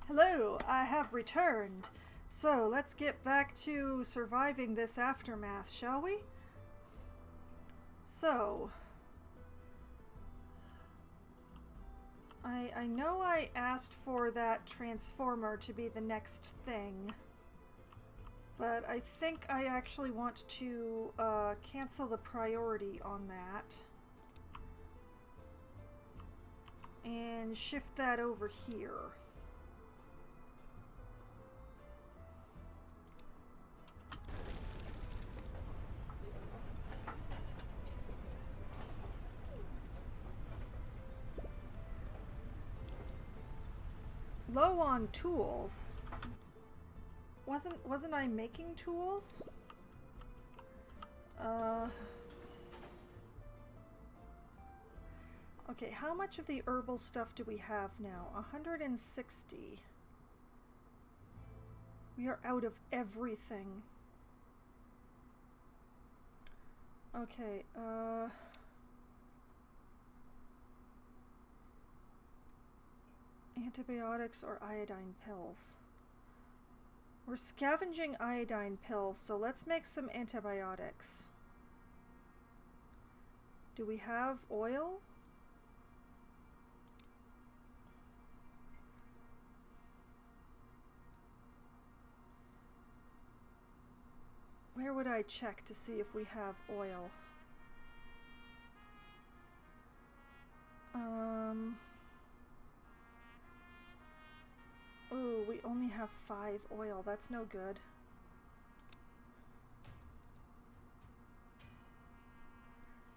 Hello, I have returned. So let's get back to surviving this aftermath, shall we? So, I know I asked for that transformer to be the next thing, but I think I actually want to cancel the priority on that and shift that over here. Low on tools. Wasn't I making tools? Okay, how much of the herbal stuff do we have now? 160. We are out of everything. Okay, antibiotics or iodine pills? We're scavenging iodine pills, so let's make some antibiotics. Do we have oil? Where would I check to see if we have oil? Oh, we only have 5 oil. That's no good.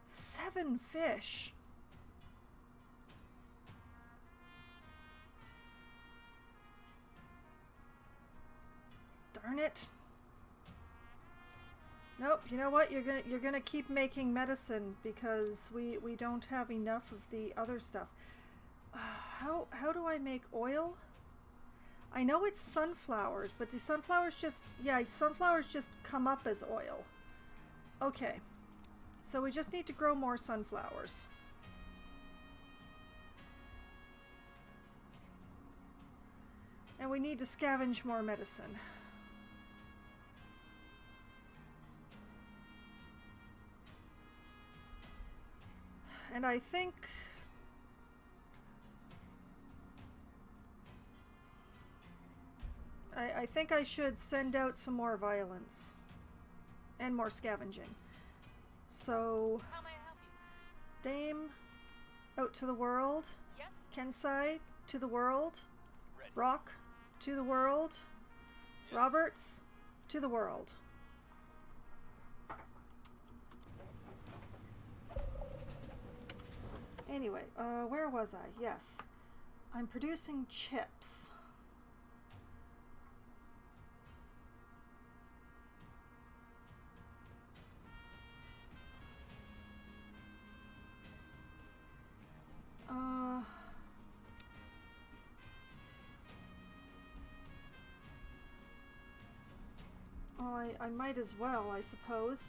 Seven fish. Darn it. Nope, you know what? You're gonna keep making medicine because we don't have enough of the other stuff. How do I make oil? I know it's sunflowers, but do sunflowers just... Yeah, sunflowers just come up as oil. Okay. So we just need to grow more sunflowers. And we need to scavenge more medicine. And I think... I think I should send out some more violence. And more scavenging. So... How may I help you? Dame, out to the world. Yes? Kensai, to the world. Ready. Rock, to the world. Yes. Roberts, to the world. Anyway, where was I? Yes. I'm producing chips. Well, I might as well, I suppose.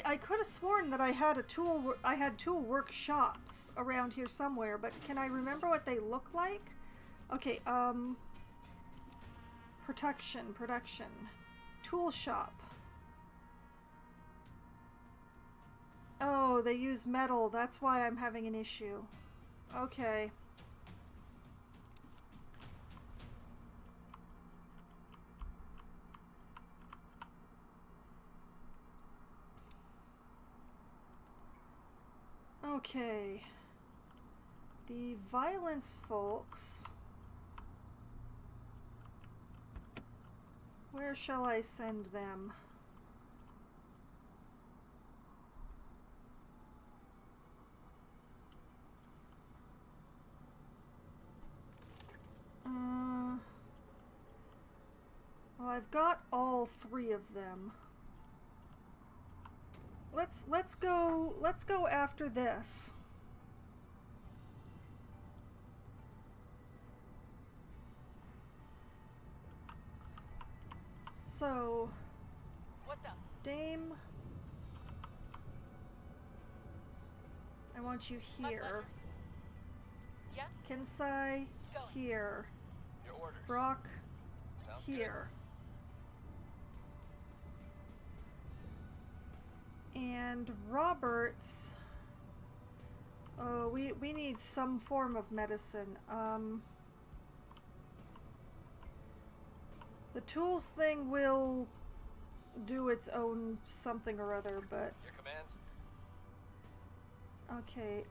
I could have sworn that I had tool workshops around here somewhere, but can I remember what they look like? Okay, production, tool shop. Oh, they use metal, that's why I'm having an issue. Okay. Okay. The violence folks. Where shall I send them? Well, I've got all 3 of them. Let's go after this. So, What's up? Dame, I want you My here. pleasure. Yes? Kinsai, Going. here. Your orders. Brock, Sounds here. And Roberts. Oh, we need some form of medicine. The tools thing will do its own something or other, but Good. Your command. okay,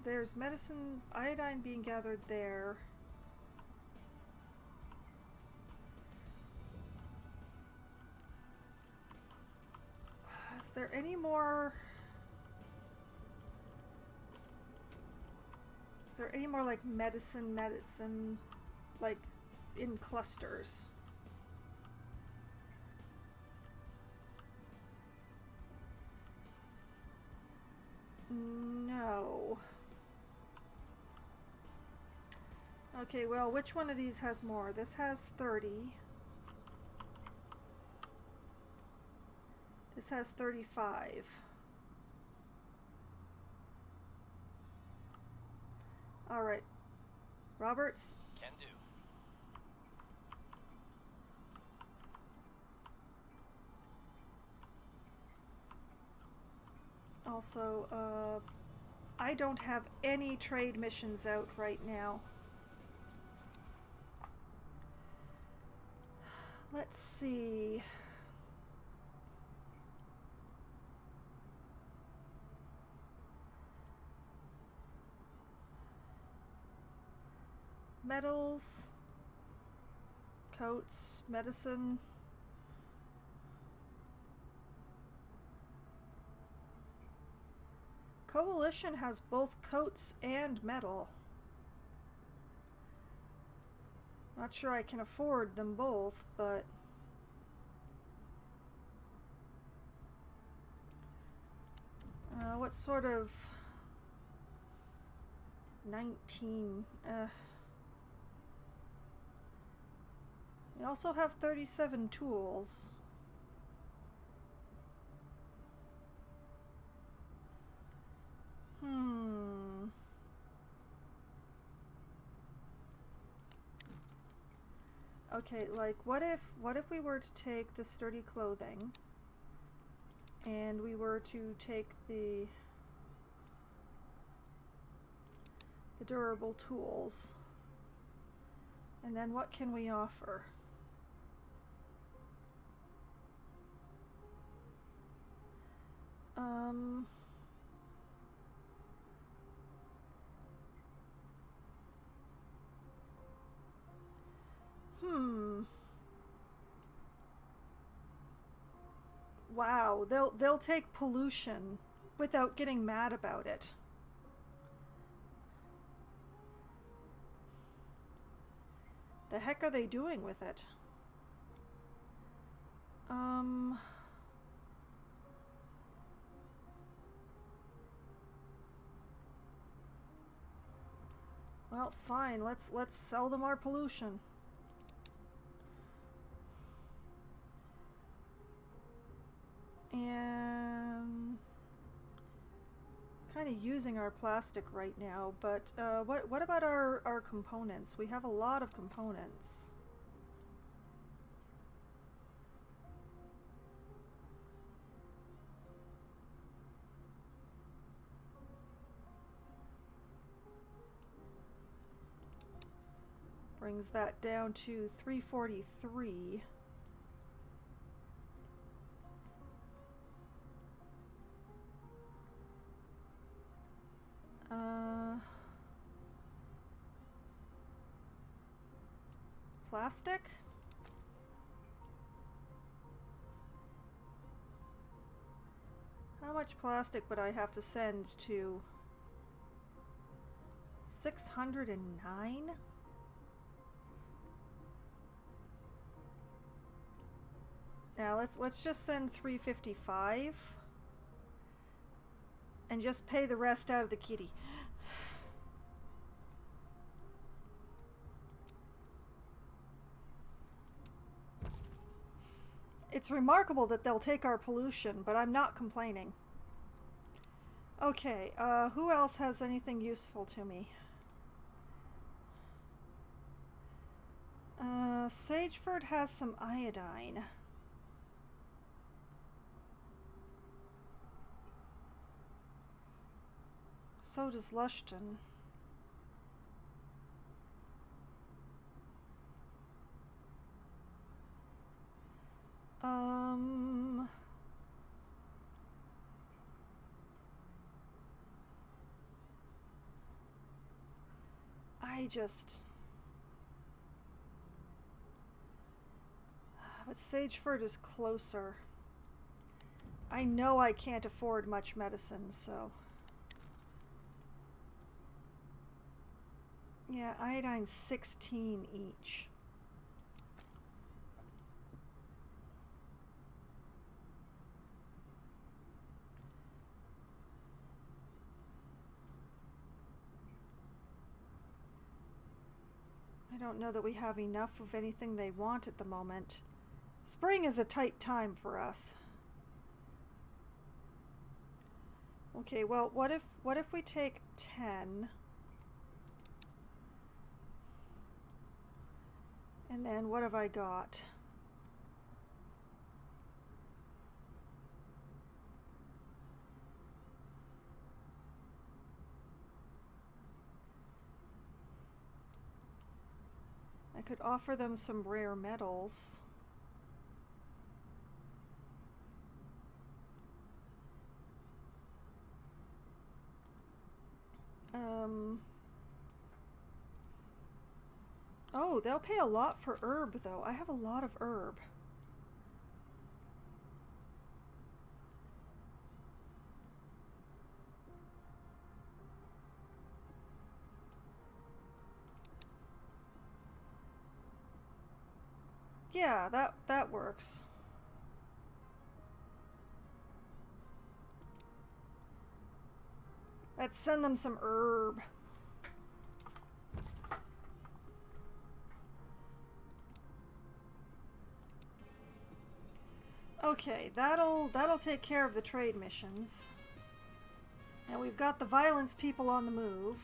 there's medicine, iodine being gathered there. Is there any more? Is there any more like medicine, like in clusters? No. Okay, well, which one of these has more? This has 30. This has 35. Alright. Roberts? Can do. Also, I don't have any trade missions out right now. Let's see. Metals, coats, medicine. Coalition has both coats and metal. Not sure I can afford them both, but what sort of 19? We also have 37 tools. Okay, like what if we were to take the sturdy clothing and we were to take the durable tools, and then what can we offer? Wow, they'll take pollution without getting mad about it. The heck are they doing with it? Well, fine. Let's sell them our pollution. And kind of using our plastic right now, but what about our components? We have a lot of components. Brings that down to 343. Plastic? How much plastic would I have to send to 609? Now let's just send 355 and just pay the rest out of the kitty. It's remarkable that they'll take our pollution, but I'm not complaining. Okay, who else has anything useful to me? Sageford has some iodine. So does Lushton. But Sageford is closer. I know I can't afford much medicine, so... Yeah, iodine's 16 each. I don't know that we have enough of anything they want at the moment. Spring is a tight time for us. Okay, well, what if we take 10? And then what have I got? I could offer them some rare metals. Oh, they'll pay a lot for herb, though. I have a lot of herb. Yeah, that works. Let's send them some herb. Okay, that'll take care of the trade missions. And we've got the violence people on the move.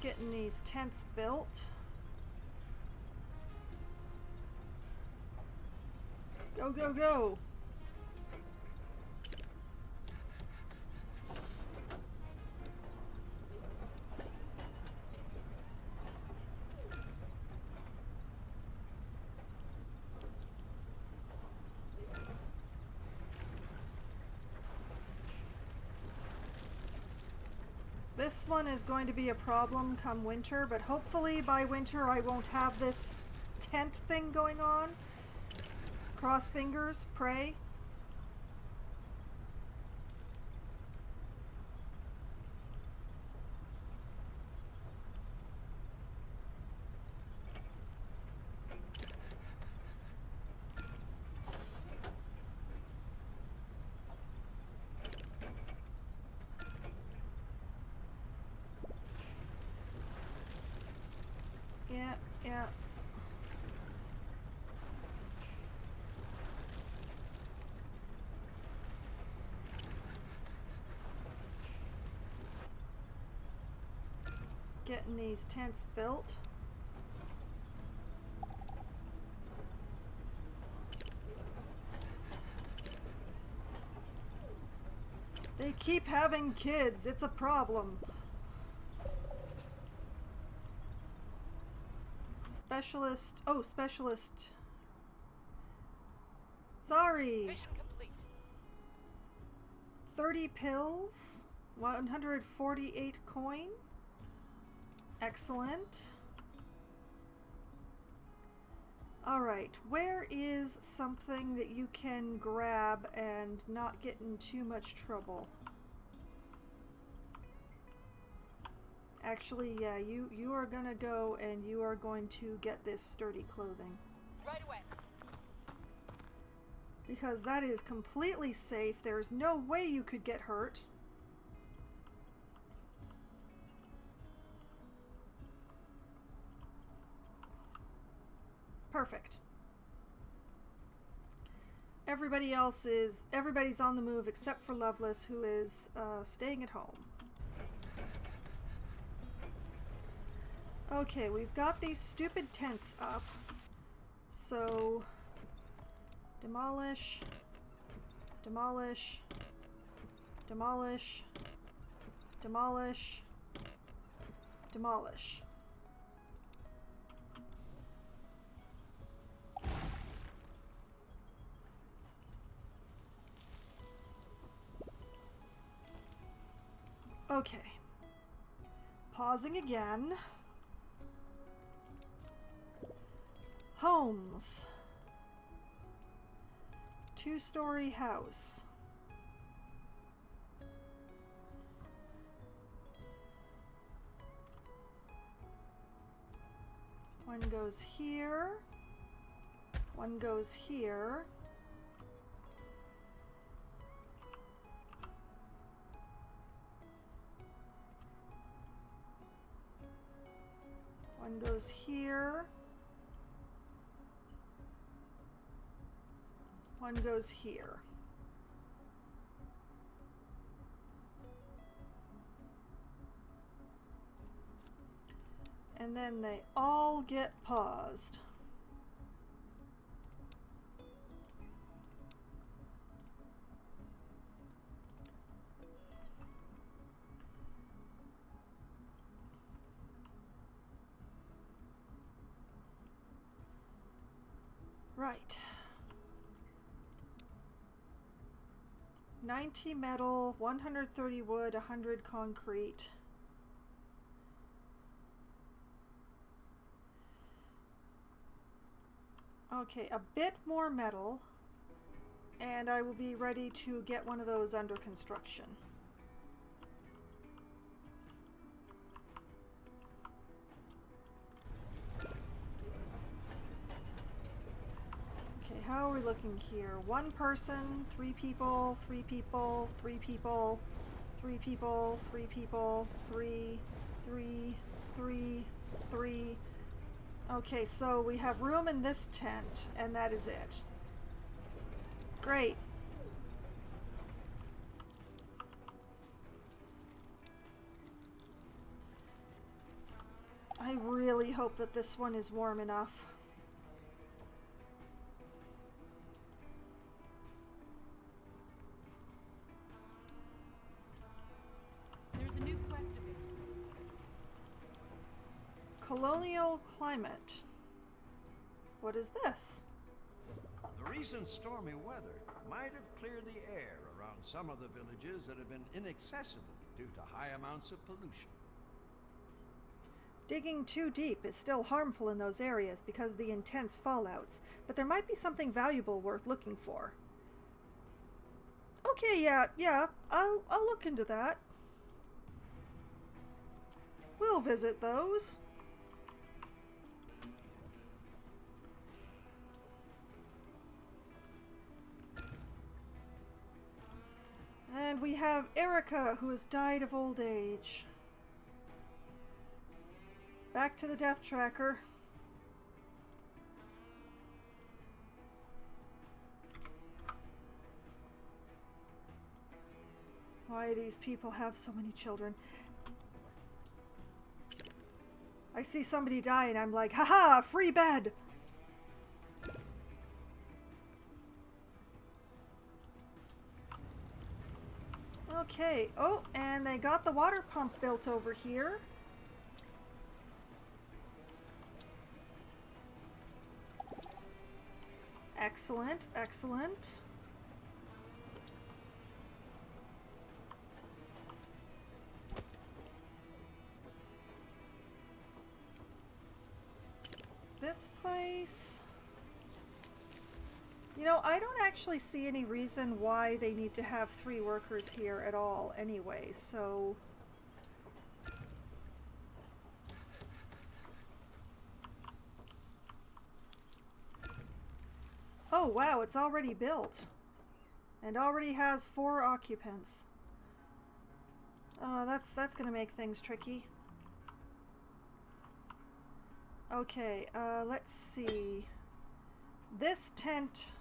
Getting these tents built. Go, go, go! This one is going to be a problem come winter, but hopefully by winter I won't have this tent thing going on. Cross fingers, pray. Yeah. Getting these tents built. They keep having kids. It's a problem. Specialist. Oh, specialist. Sorry. Mission complete. 30 pills. 148 coin. Excellent. Alright, where is something that you can grab and not get in too much trouble? Actually, yeah, you are gonna go and you are going to get this sturdy clothing. Right away. Because that is completely safe. There's no way you could get hurt. Perfect. Everybody's on the move except for Loveless, who is staying at home. Okay, we've got these stupid tents up. So, demolish, demolish, demolish, demolish, demolish. Okay. Pausing again. Homes. 2-story house. One goes here. One goes here. One goes here. One goes here. And then they all get paused. Right. 90 metal, 130 wood, 100 concrete. Okay, a bit more metal, and I will be ready to get one of those under construction. Okay, how are we looking here? One person, 3 people, 3 people, 3 people, 3 people, 3 people, 3, 3, 3, 3. Okay, so we have room in this tent, and that is it. Great. I really hope that this one is warm enough. There's a new quest available. Colonial climate. What is this? The recent stormy weather might have cleared the air around some of the villages that have been inaccessible due to high amounts of pollution. Digging too deep is still harmful in those areas because of the intense fallouts, but there might be something valuable worth looking for. Okay, yeah, I'll look into that. We'll visit those. And we have Erica, who has died of old age. Back to the death tracker. Why these people have so many children. I see somebody die and I'm like, haha, free bed! Okay, oh, and they got the water pump built over here. Excellent, excellent. This place... You know, I don't actually see any reason why they need to have 3 workers here at all anyway, so... Oh, wow, it's already built. And already has 4 occupants. That's gonna make things tricky. Okay, let's see. This tent...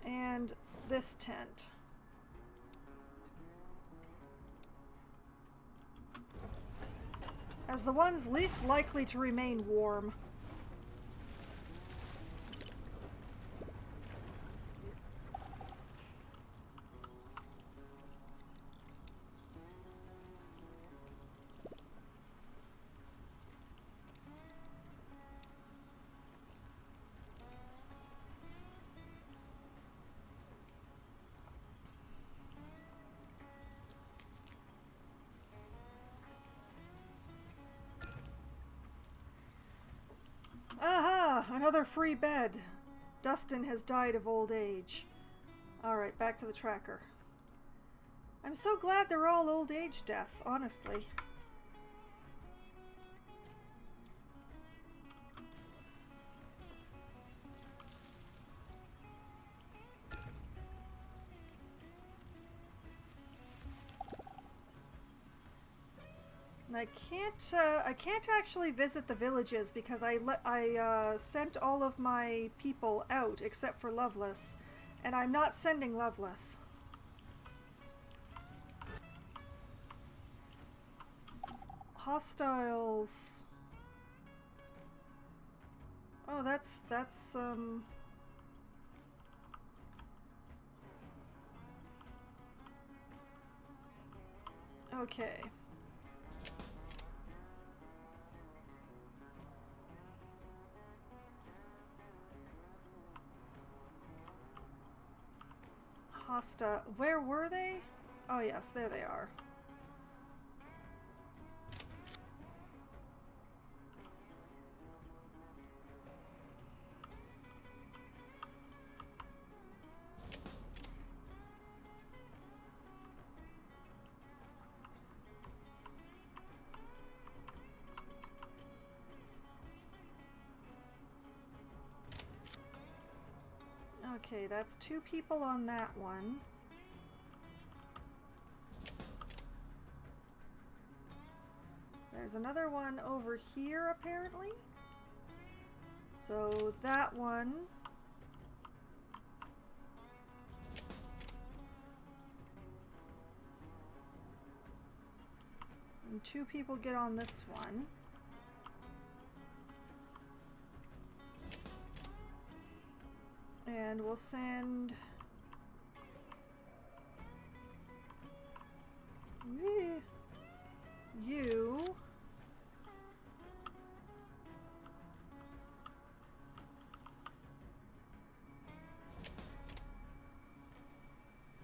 and this tent. As the ones least likely to remain warm. Aha! Another free bed. Dustin has died of old age. Alright, back to the tracker. I'm so glad they're all old age deaths, honestly. And I can't actually visit the villages because I sent all of my people out except for Loveless, and I'm not sending Loveless. Hostiles. Oh, that's okay. Where were they? Oh yes, there they are. Okay, that's 2 people on that one. There's another one over here, apparently. So that one. And 2 people get on this one. And we'll send... you...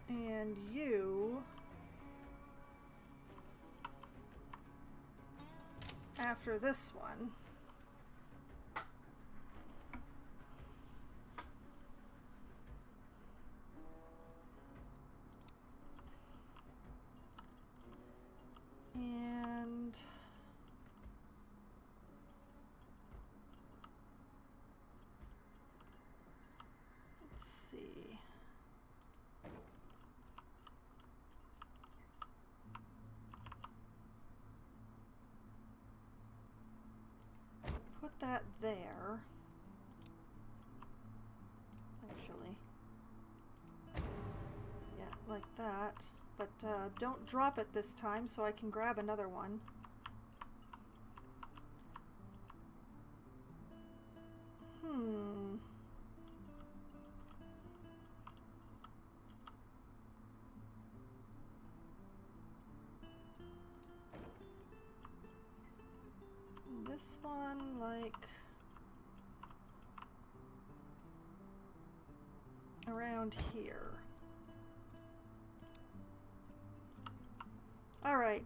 and you... after this one. And let's see. Put that there. Actually. Yeah, like that. But don't drop it this time so I can grab another one. This one, like... around here. Alright.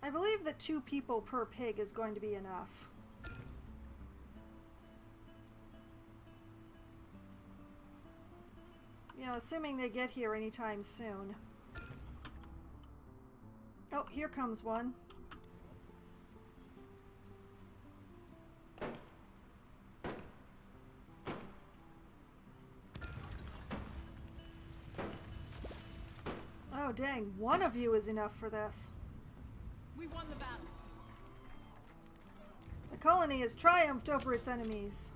I believe that 2 people per pig is going to be enough. assuming they get here anytime soon. Oh, here comes one. Oh, dang. One of you is enough for this. We won the battle. The colony has triumphed over its enemies.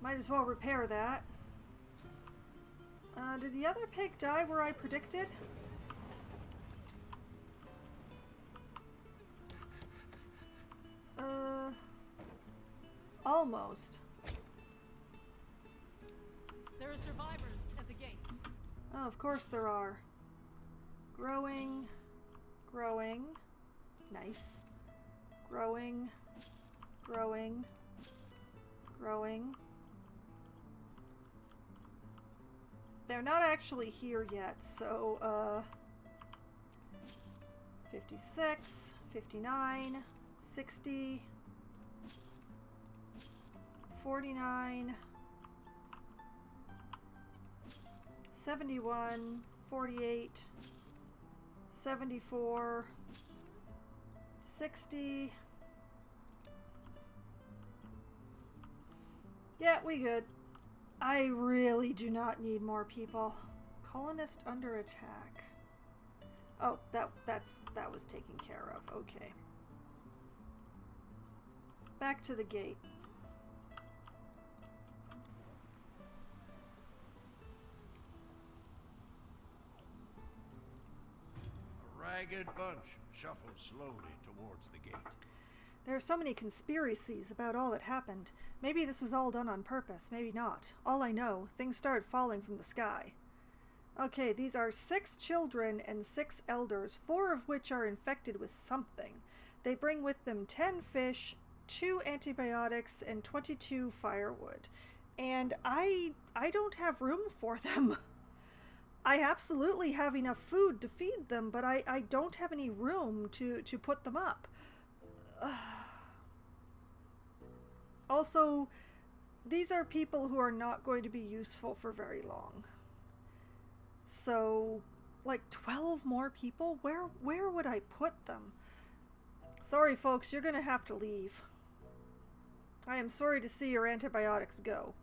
Might as well repair that. Did the other pig die where I predicted? Almost. There are survivors at the gate. Oh, of course there are. Growing. Growing. Nice. Growing. Growing. Growing. They're not actually here yet, so, 56, 59, 60, 49, 71, 48, 74, 60. Yeah, we good. I really do not need more people. Colonist under attack. Oh, that was taken care of. Okay. Back to the gate. A ragged bunch shuffled slowly towards the gate. There are so many conspiracies about all that happened. Maybe this was all done on purpose, maybe not. All I know, things started falling from the sky. Okay, these are 6 children and 6 elders, 4 of which are infected with something. They bring with them 10 fish, 2 antibiotics, and 22 firewood. And I don't have room for them. I absolutely have enough food to feed them, but I don't have any room to put them up. Also, these are people who are not going to be useful for very long. So, like 12 more people? Where would I put them? Sorry, folks, you're gonna have to leave. I am sorry to see your antibiotics go.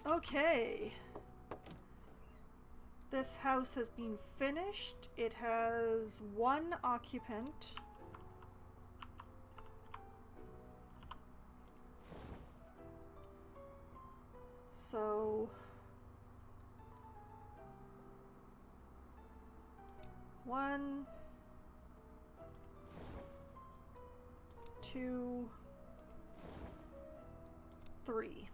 Okay. This house has been finished. It has 1 occupant. So 1, 2, 3.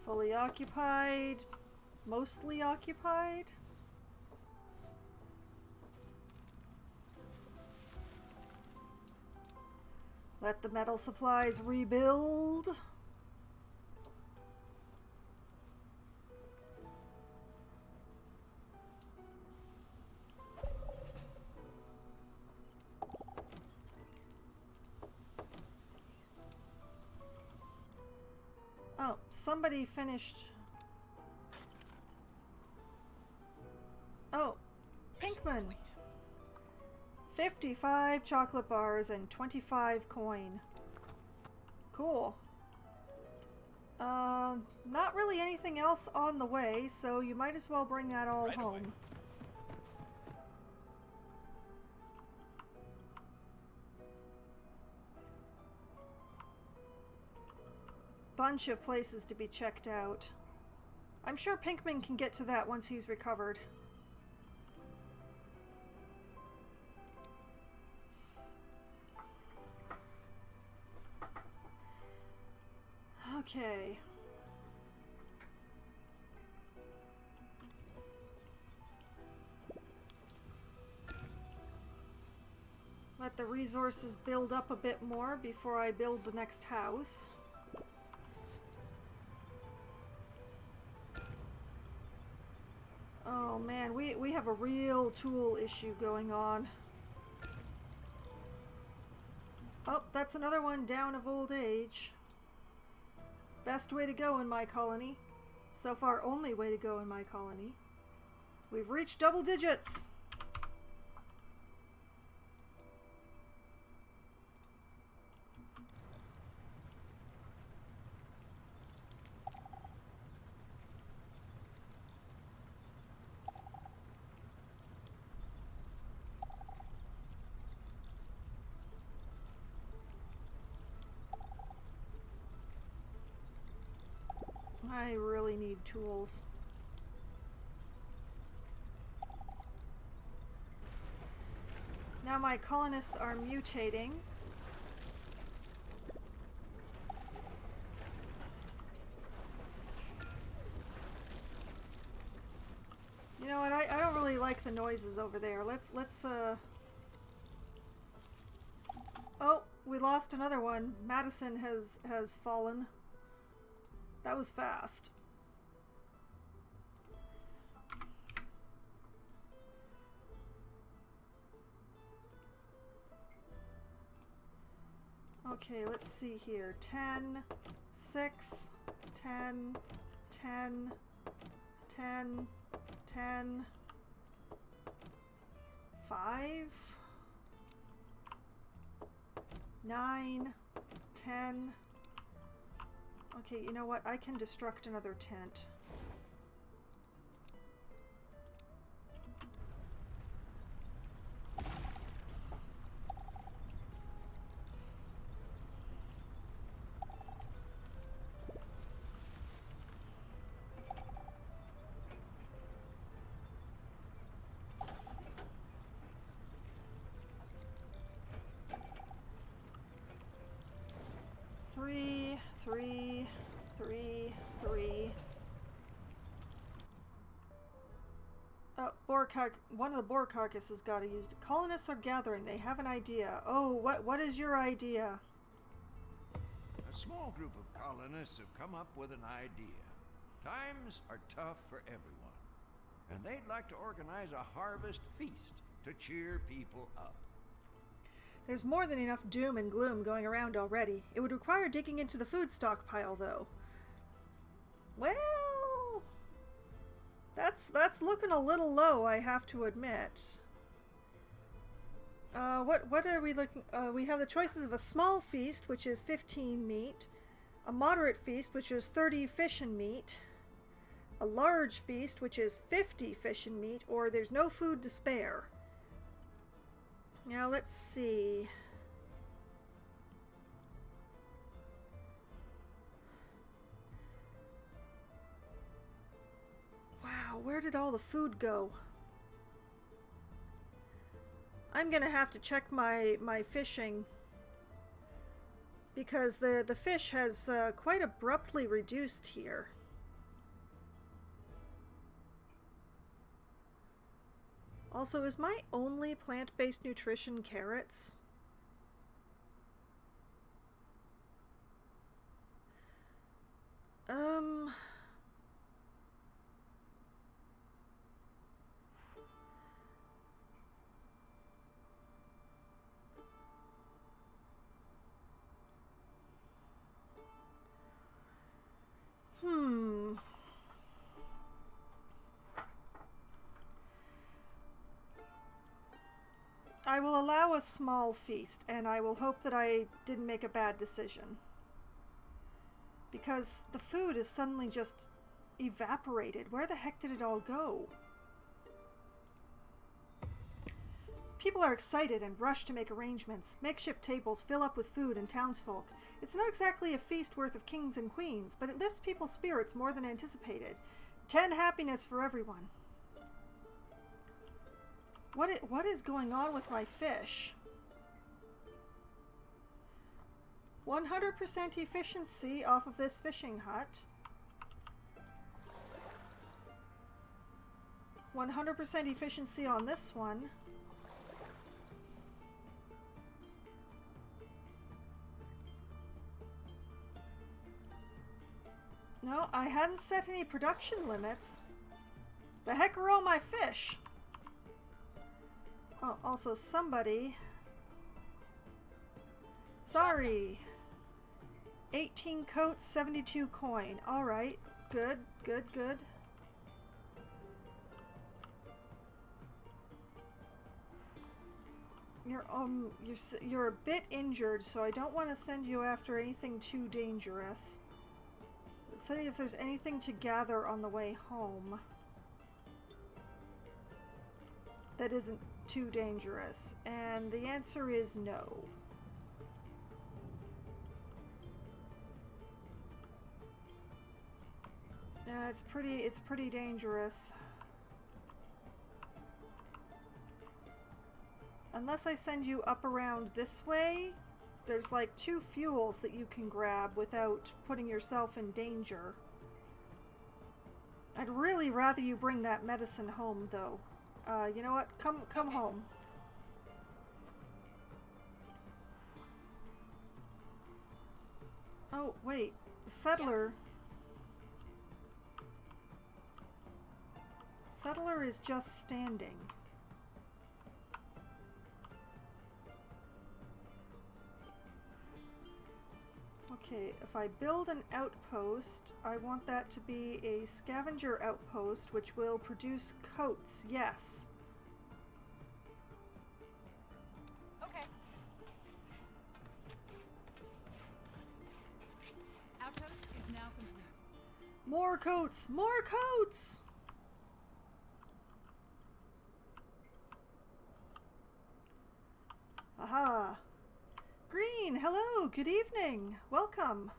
Fully occupied, mostly occupied. Let the metal supplies rebuild. Oh, somebody finished. Oh, Pinkman. 55 chocolate bars and 25 coin. Cool. Not really anything else on the way, so you might as well bring that all Right home. away. Bunch of places to be checked out. I'm sure Pinkman can get to that once he's recovered. Okay. the resources build up a bit more before I build the next house. Oh man, we have a real tool issue going on. Oh, that's another one down of old age. Best way to go in my colony. So far, only way to go in my colony. We've reached double digits! I really need tools. Now my colonists are mutating. You know what, I don't really like the noises over there. Let's Oh, we lost another one. Madison has fallen. That was fast. Okay, let's see here. 10, 6, 10, 10, 10, 10, 5, 9, 10. Okay, you know what? I can destruct another tent. Three. One of the boar carcasses got used. Colonists are gathering. They have an idea. Oh, what is your idea? A small group of colonists have come up with an idea. Times are tough for everyone, and they'd like to organize a harvest feast to cheer people up. There's more than enough doom and gloom going around already. It would require digging into the food stockpile, though. Well, that's looking a little low, I have to admit. What are we looking? We have the choices of a small feast, which is 15 meat, a moderate feast, which is 30 fish and meat, a large feast, which is 50 fish and meat, or there's no food to spare. Now let's see. Wow, where did all the food go? I'm gonna have to check my fishing, because the fish has quite abruptly reduced here. Also, is my only plant-based nutrition carrots? I will allow a small feast, and I will hope that I didn't make a bad decision. Because the food is suddenly just evaporated. Where the heck did it all go? People are excited and rush to make arrangements. Makeshift tables fill up with food and townsfolk. It's not exactly a feast worth of kings and queens, but it lifts people's spirits more than anticipated. 10 happiness for everyone. What is going on with my fish? 100% efficiency off of this fishing hut. 100% efficiency on this one. No, I hadn't set any production limits. The heck are all my fish? Oh, also somebody... Sorry. 18 coats, 72 coin. Alright. Good, good, good. You're a bit injured, so I don't want to send you after anything too dangerous. Let's see if there's anything to gather on the way home that isn't too dangerous. And the answer is no. It's pretty dangerous. Unless I send you up around this way, there's like 2 fuels that you can grab without putting yourself in danger. I'd really rather you bring that medicine home, though. You know what? Come home. Oh, wait. The settler... Settler is just standing. Okay, if I build an outpost, I want that to be a scavenger outpost, which will produce coats, yes. Okay. Outpost is now complete. More coats! More coats! Aha! Green, hello, good evening, welcome.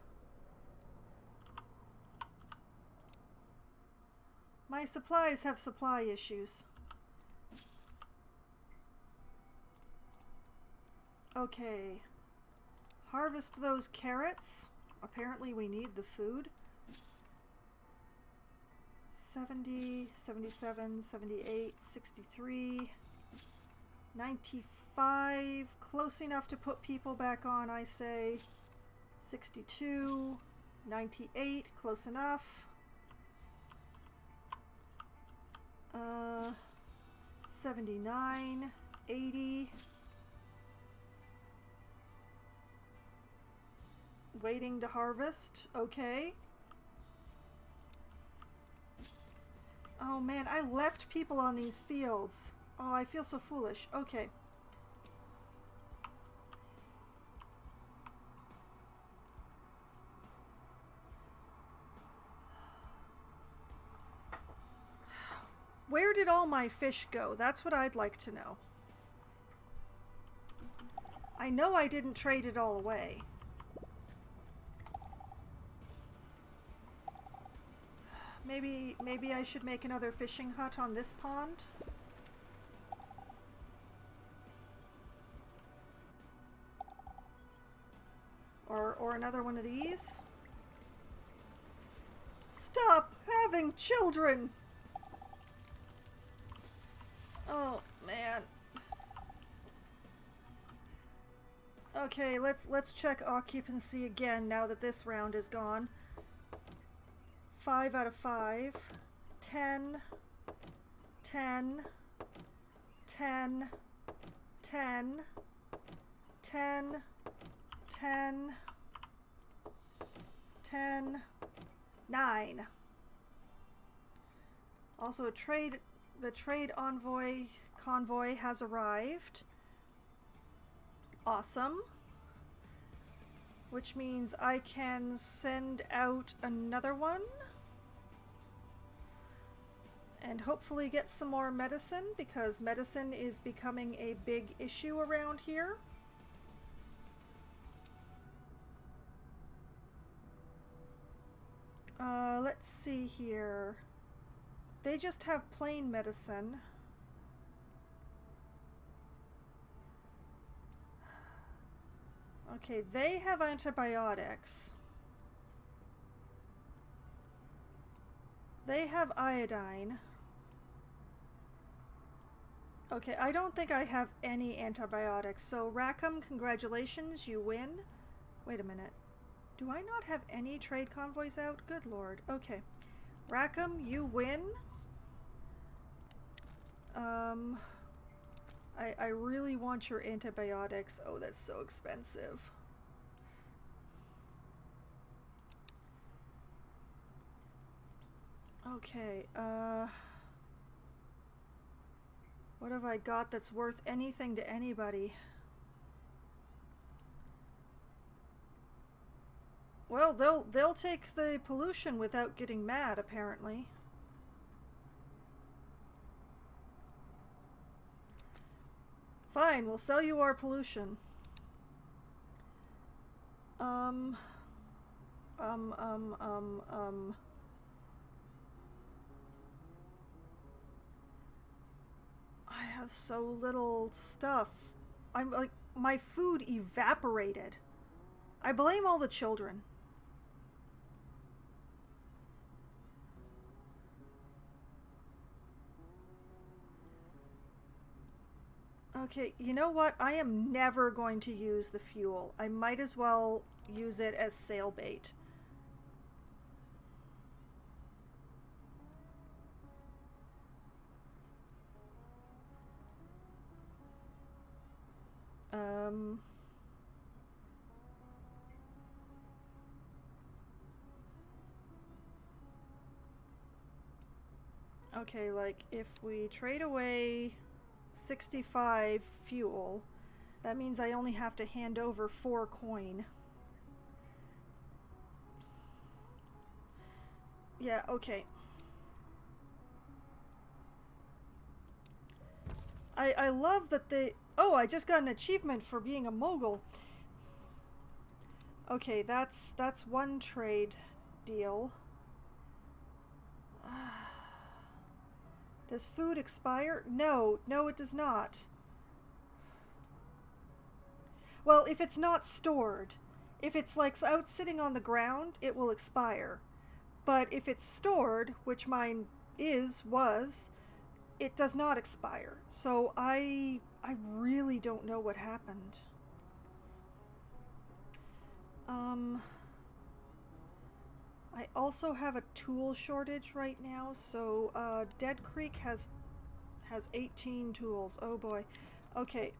My supplies have supply issues. Okay. Harvest those carrots. Apparently we need the food. 70, 77, 78, 63, 95. Close enough to put people back on, I say. 62, 98, close enough. 79, 80. Waiting to harvest, okay. Oh man, I left people on these fields. Oh, I feel so foolish. Okay. Where did all my fish go? That's what I'd like to know. I know I didn't trade it all away. Maybe I should make another fishing hut on this pond. Or another one of these. Stop having children! Oh, man. Okay, let's check occupancy again now that this round is gone. 5 out of 5. 10. 10. 10. 10. 10. 10. 10. 9. Also the trade convoy has arrived. Awesome. Which means I can send out another one. And hopefully get some more medicine, because medicine is becoming a big issue around here. Let's see here. They just have plain medicine. Okay, they have antibiotics. They have iodine. Okay, I don't think I have any antibiotics. So Rackham, congratulations, you win. Wait a minute. Do I not have any trade convoys out? Good lord. Okay. Rackham, you win. I really want your antibiotics. Oh, that's so expensive. Okay, what have I got that's worth anything to anybody? Well, they'll take the pollution without getting mad, apparently. Fine, we'll sell you our pollution. I have so little stuff. I'm like, my food evaporated. I blame all the children. Okay, you know what? I am never going to use the fuel. I might as well use it as sail bait. Okay, like, if we trade away 65 fuel, that means I only have to hand over 4 coin. Yeah, okay. I love that they... Oh, I just got an achievement for being a mogul. Okay, that's one trade deal. Does food expire? No, it does not. Well, if it's not stored. If it's like out sitting on the ground, it will expire. But if it's stored, which mine was, it does not expire. So I really don't know what happened. I also have a tool shortage right now, so Dead Creek has 18 tools. Oh boy. Okay,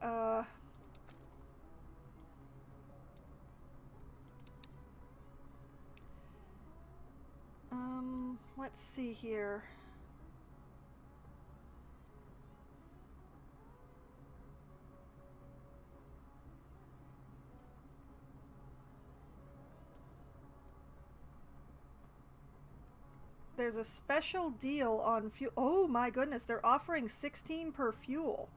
let's see here. There's a special deal on fuel. Oh my goodness, they're offering 16 per fuel.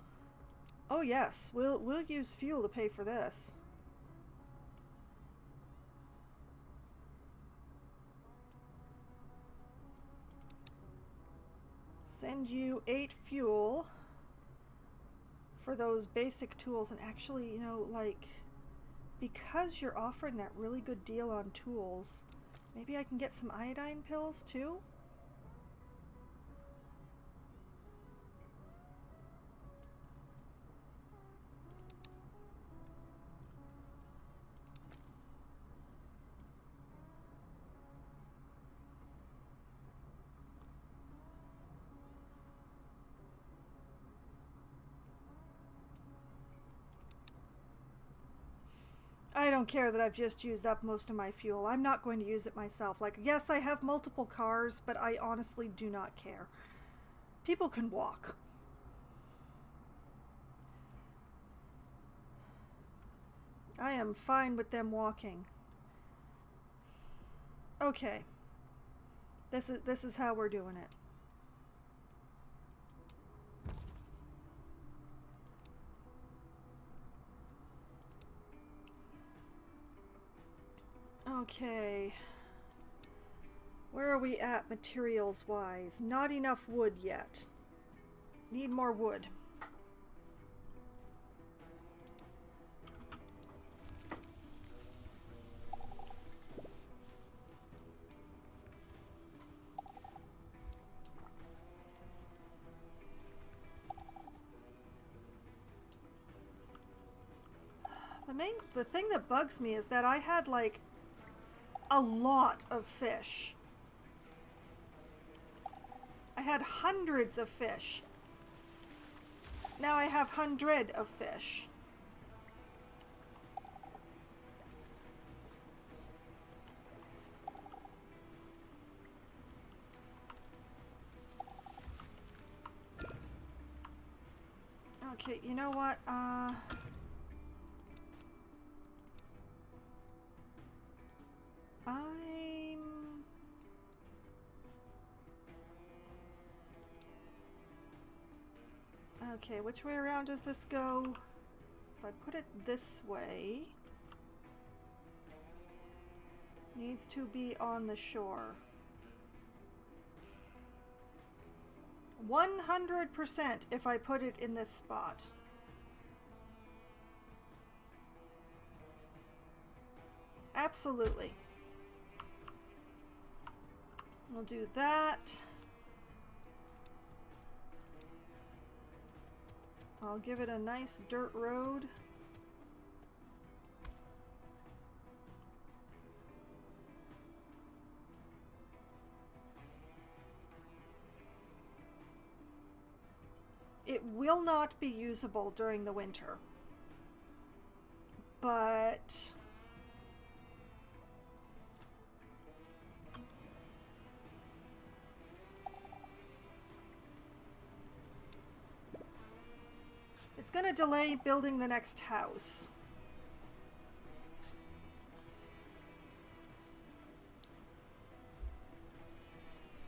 Oh yes, we'll use fuel to pay for this. Send you 8 fuel for those basic tools. And actually, you know, like, because you're offering that really good deal on tools, maybe I can get some iodine pills too? I don't care that I've just used up most of my fuel. I'm not going to use it myself. Like, yes, I have multiple cars, but I honestly do not care. People can walk. I am fine with them walking. Okay. This is how we're doing it. Okay. Where are we at materials-wise? Not enough wood yet. Need more wood. The thing that bugs me is that I had like a lot of fish. I had hundreds of fish. Now I have 100 of fish. Okay, you know what? Okay, which way around does this go? If I put it this way, needs to be on the shore. 100% if I put it in this spot. Absolutely. We'll do that. I'll give it a nice dirt road. It will not be usable during the winter, but it's going to delay building the next house.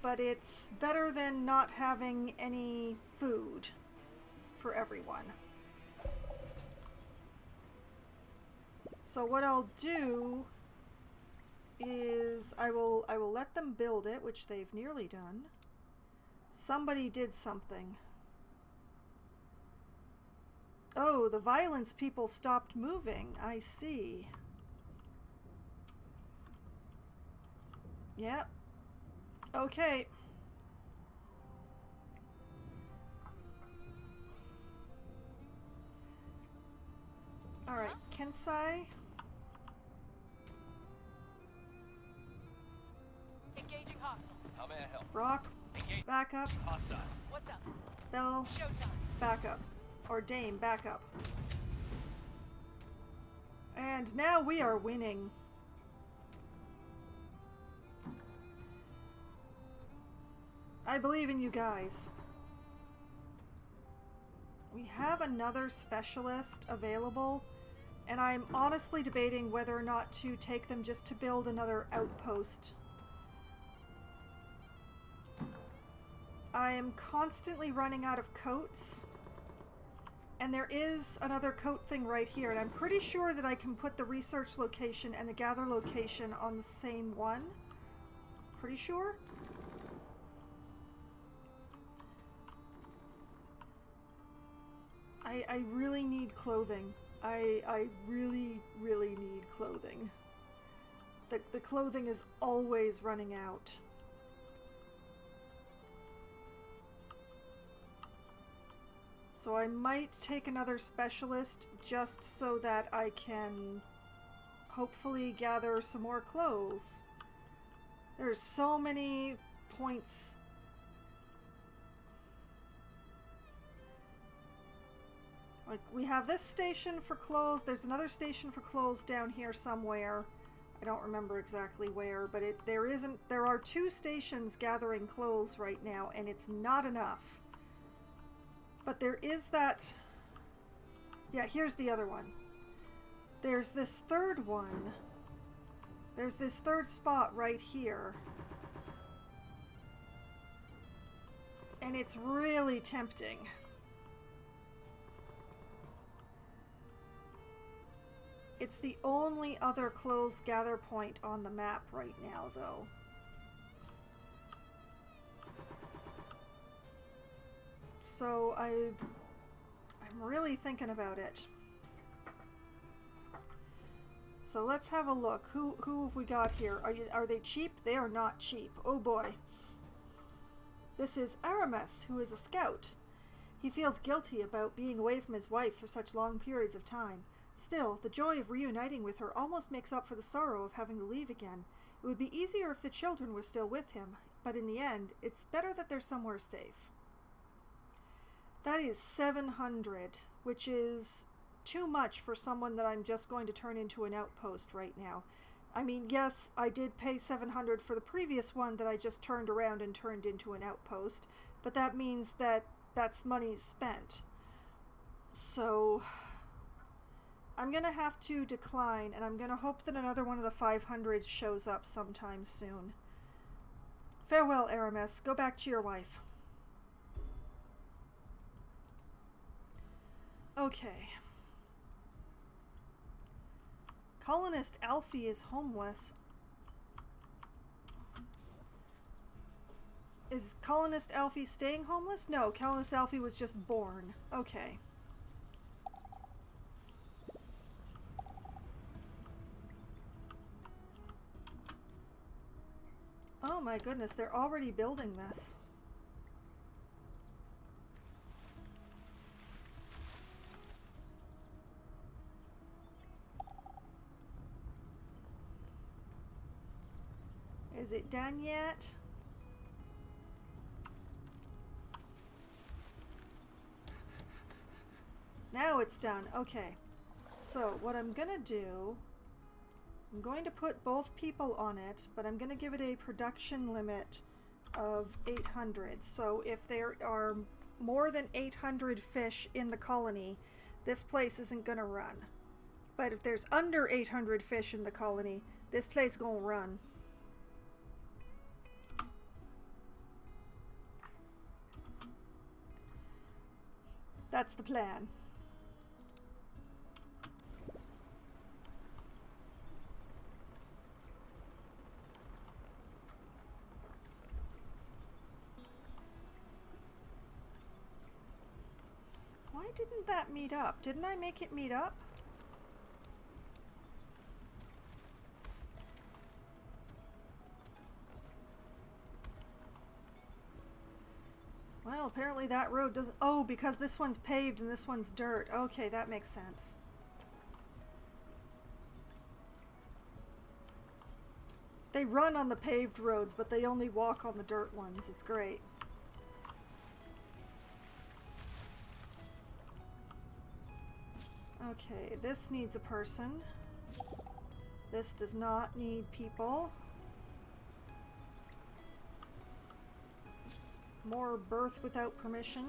But it's better than not having any food for everyone. So what I'll do is I will let them build it, which they've nearly done. Somebody did something. Oh, the violence people stopped moving. I see. Yep. Okay. All right, Kensai. Engaging hostile. How may I help? Brock, Engage. back up. Hostile. What's up? Bell, Showtime. back up. Or Dame, back up. And now we are winning. I believe in you guys. We have another specialist available, and I'm honestly debating whether or not to take them just to build another outpost. I am constantly running out of coats, and there is another coat thing right here, and I'm pretty sure that I can put the research location and the gather location on the same one. Pretty sure. I really need clothing. I really, really need clothing. The clothing is always running out. So I might take another specialist just so that I can hopefully gather some more clothes. There's so many points. Like, we have this station for clothes. There's another station for clothes down here somewhere. I don't remember exactly where, but there are 2 stations gathering clothes right now, and it's not enough. But there is that... Yeah, here's the other one. There's this third one. There's this third spot right here. And it's really tempting. It's the only other clothes gather point on the map right now, though. So I'm really thinking about it. So let's have a look. Who have we got here? Are they cheap? They are not cheap. Oh boy. This is Aramis, who is a scout. He feels guilty about being away from his wife for such long periods of time. Still, the joy of reuniting with her almost makes up for the sorrow of having to leave again. It would be easier if the children were still with him, but in the end, it's better that they're somewhere safe. That is 700, which is too much for someone that I'm just going to turn into an outpost right now. I mean, yes, I did pay 700 for the previous one that I just turned around and turned into an outpost, but that means that that's money spent. So I'm going to have to decline, and I'm going to hope that another one of the 500s shows up sometime soon. Farewell, Aramis. Go back to your wife. Okay. Colonist Alfie is homeless. Is Colonist Alfie staying homeless? No, Colonist Alfie was just born. Okay. Oh my goodness, they're already building this. Is it done yet? Now it's done. Okay. So what I'm gonna do, I'm going to put both people on it, but I'm going to give it a production limit of 800. So if there are more than 800 fish in the colony, this place isn't going to run. But if there's under 800 fish in the colony, this place going to run. That's the plan. Why didn't that meet up? Didn't I make it meet up? Well, apparently that road doesn't... Oh, because this one's paved and this one's dirt. Okay, that makes sense. They run on the paved roads, but they only walk on the dirt ones. It's great. Okay, this needs a person. This does not need people. More birth without permission.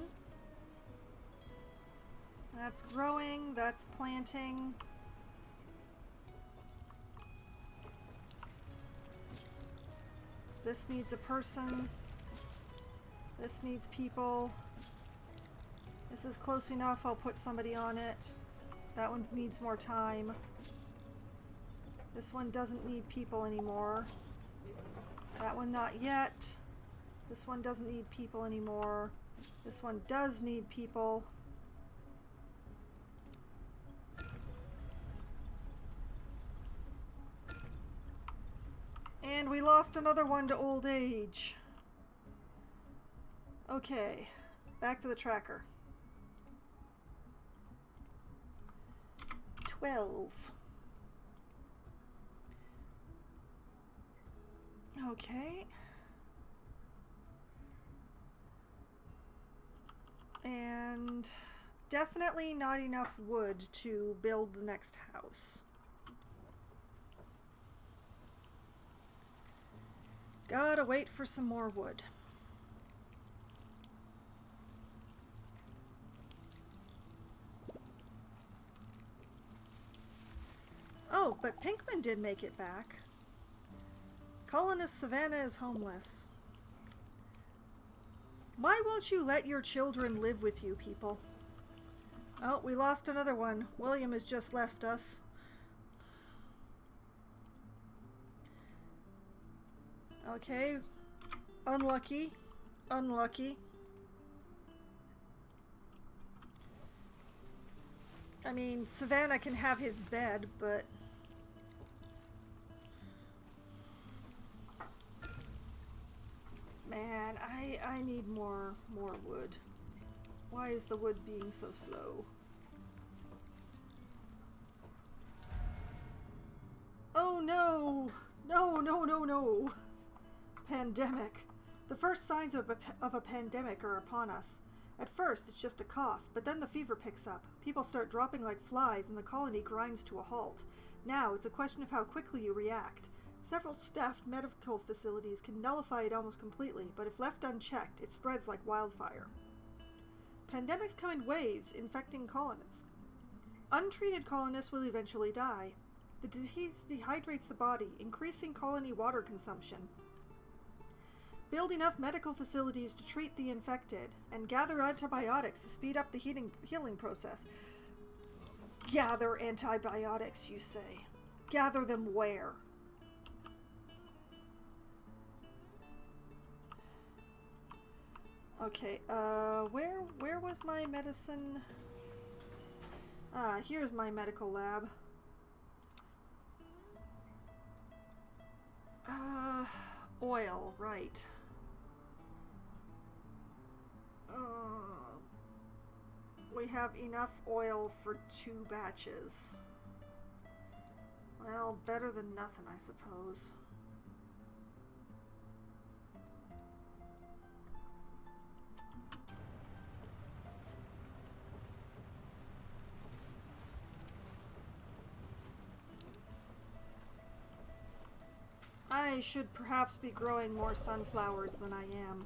That's growing, that's planting. This needs a person. This needs people. This is close enough, I'll put somebody on it. That one needs more time. This one doesn't need people anymore. That one not yet. This one doesn't need people anymore. This one does need people. And we lost another one to old age. Okay, back to the tracker. 12. Okay. And definitely not enough wood to build the next house. Gotta wait for some more wood. Oh, but Pinkman did make it back. Colonist Savannah is homeless. Why won't you let your children live with you, people? Oh, we lost another one. William has just left us. Okay. Unlucky. Unlucky. I mean, Savannah can have his bed, but... Man, I need more wood. Why is the wood being so slow? no, no, no. Pandemic. The first signs of a pandemic are upon us. At first, it's just a cough, but then the fever picks up. People start dropping like flies, and the colony grinds to a halt. Now, it's a question of how quickly you react. Several staffed medical facilities can nullify it almost completely, but if left unchecked, it spreads like wildfire. Pandemics come in waves, infecting colonists. Untreated colonists will eventually die. The disease dehydrates the body, increasing colony water consumption. Build enough medical facilities to treat the infected, and gather antibiotics to speed up the healing process. Gather antibiotics, you say. Gather them where? Okay, where was my medicine? Ah, here's my medical lab. Oil, right. We have enough oil for 2 batches. Well, better than nothing, I suppose. I should perhaps be growing more sunflowers than I am.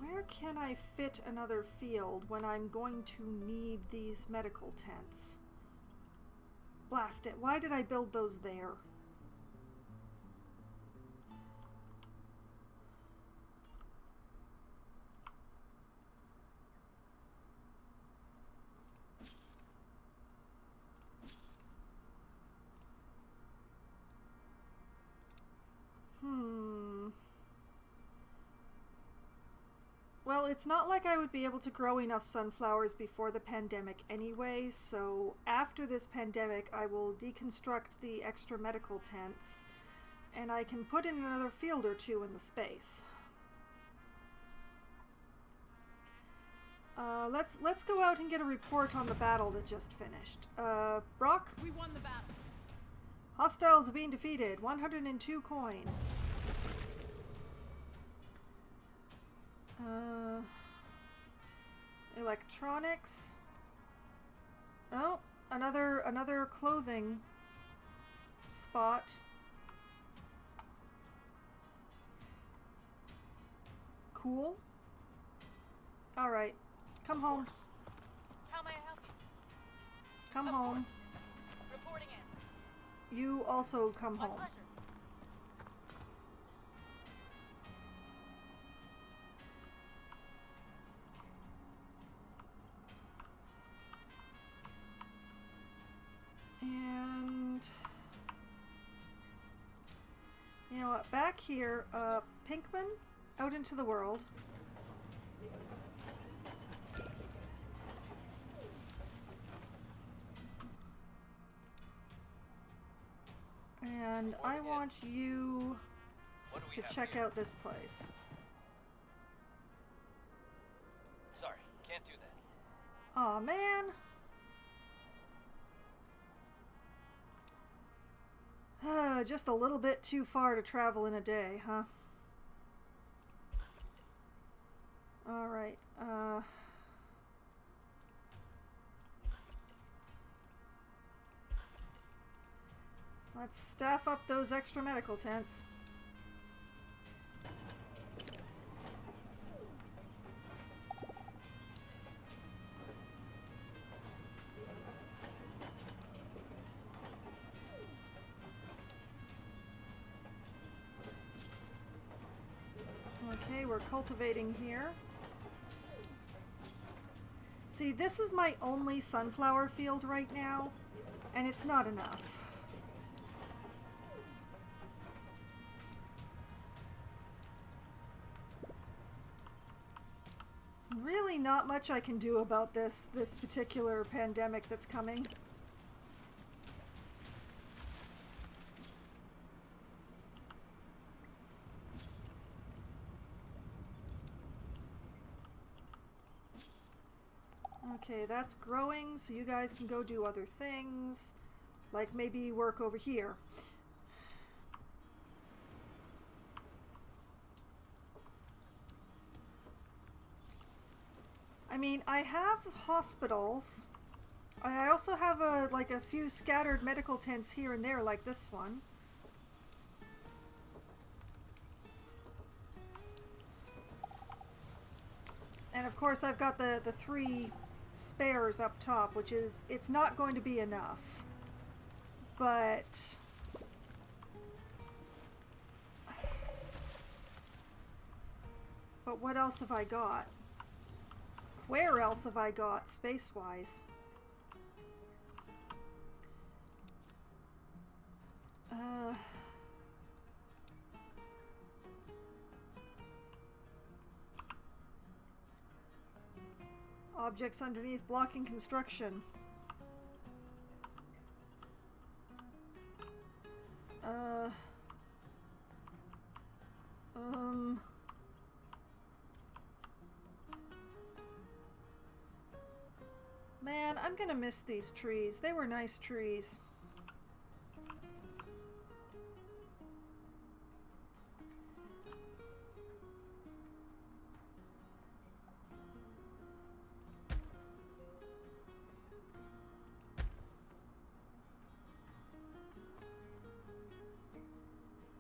Where can I fit another field when I'm going to need these medical tents? Blast it, why did I build those there? Well, it's not like I would be able to grow enough sunflowers before the pandemic anyway, so after this pandemic I will deconstruct the extra medical tents, and I can put in another field or 2 in the space. Let's go out and get a report on the battle that just finished. Brock? We won the battle. Hostiles have been defeated. 102 coin. Electronics. Oh, another clothing spot. Cool. All right, come home. How may I help you? Come Of home. course. Reporting in. You also come My home. pleasure. And you know what? Back here, Pinkman, out into the world. And I want you to check out this place. Sorry, can't do that. Aw, man. Just a little bit too far to travel in a day, huh? Alright, let's staff up those extra medical tents. Okay, we're cultivating here. See, this is my only sunflower field right now, and it's not enough. There's really not much I can do about this particular pandemic that's coming. Okay, that's growing, so you guys can go do other things. Like maybe work over here. I mean, I have hospitals. I also have like a few scattered medical tents here and there, like this one. And of course I've got the 3 spares up top, which is, it's not going to be enough. But what else have I got? Where else have I got, space-wise? Objects underneath blocking construction. Man, I'm gonna miss these trees. They were nice trees.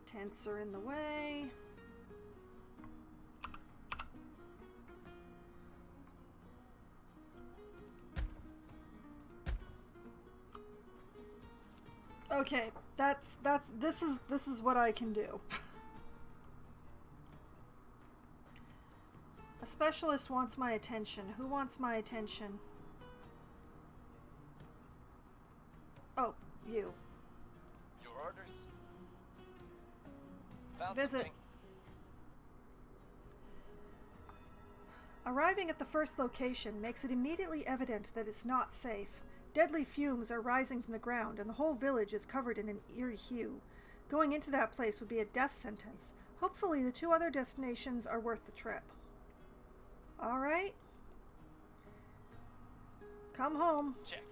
Tents are in the way. Okay, this is what I can do. A specialist wants my attention. Who wants my attention? Oh, you. Your orders? Found Visit. something. Arriving at the first location makes it immediately evident that it's not safe. Deadly fumes are rising from the ground, and the whole village is covered in an eerie hue. Going into that place would be a death sentence. Hopefully the 2 other destinations are worth the trip. Alright. Come home. Check.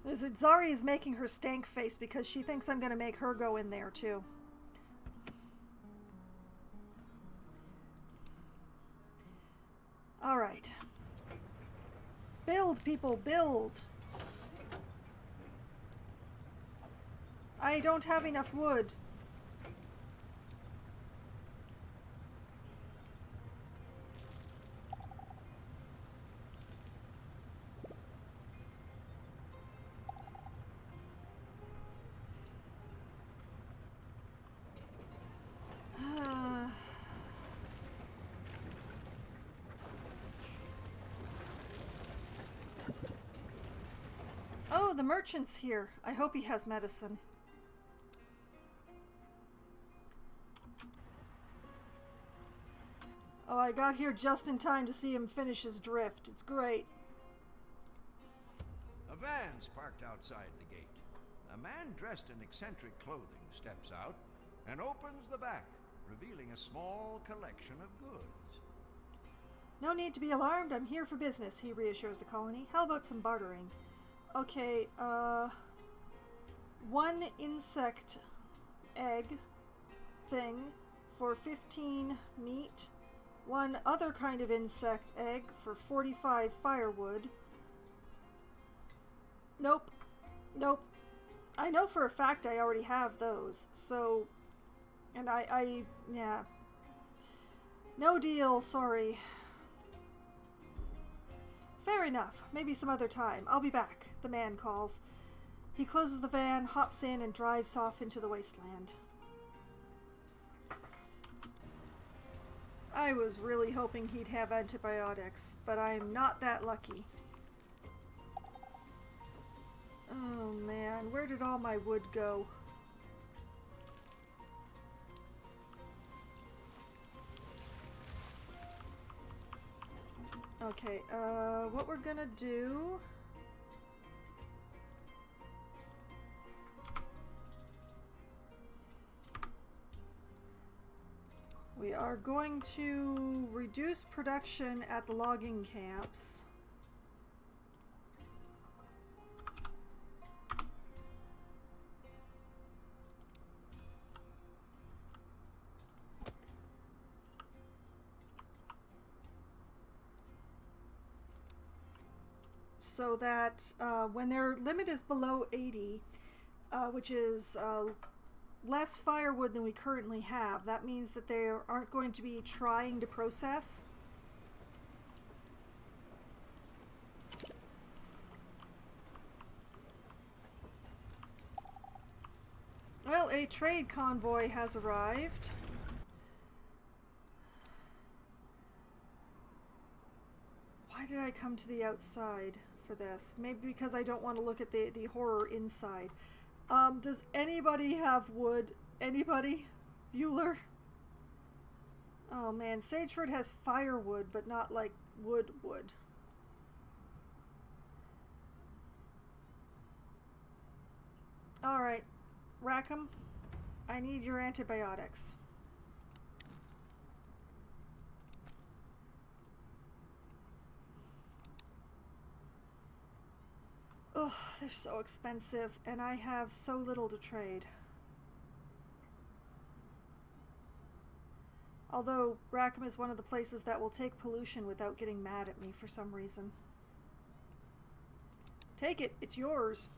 Zari is making her stank face because she thinks I'm going to make her go in there too. Alright. Build, people, build! I don't have enough wood. Oh, the merchant's here. I hope he has medicine. Oh, I got here just in time to see him finish his drift. It's great. A van's parked outside the gate. A man dressed in eccentric clothing steps out and opens the back, revealing a small collection of goods. No need to be alarmed. I'm here for business, he reassures the colony. How about some bartering? Okay, 1 insect egg thing for 15 meat. 1 other kind of insect egg for 45 firewood. Nope. Nope. I know for a fact I already have those, so... And yeah. No deal, sorry. Fair enough. Maybe some other time. I'll be back, the man calls. He closes the van, hops in, and drives off into the wasteland. I was really hoping he'd have antibiotics, but I'm not that lucky. Oh man, where did all my wood go? Okay, what we're gonna do... We are going to reduce production at the logging camps. So that when their limit is below 80, which is less firewood than we currently have, that means that they aren't going to be trying to process. Well, a trade convoy has arrived. Why did I come to the outside for this? Maybe because I don't want to look at the horror inside. Does anybody have wood? Anybody? Bueller? Oh man, Sageford has firewood, but not like wood. Alright, Rackham, I need your antibiotics. Ugh, they're so expensive, and I have so little to trade. Although, Rackham is one of the places that will take pollution without getting mad at me for some reason. Take it, it's yours.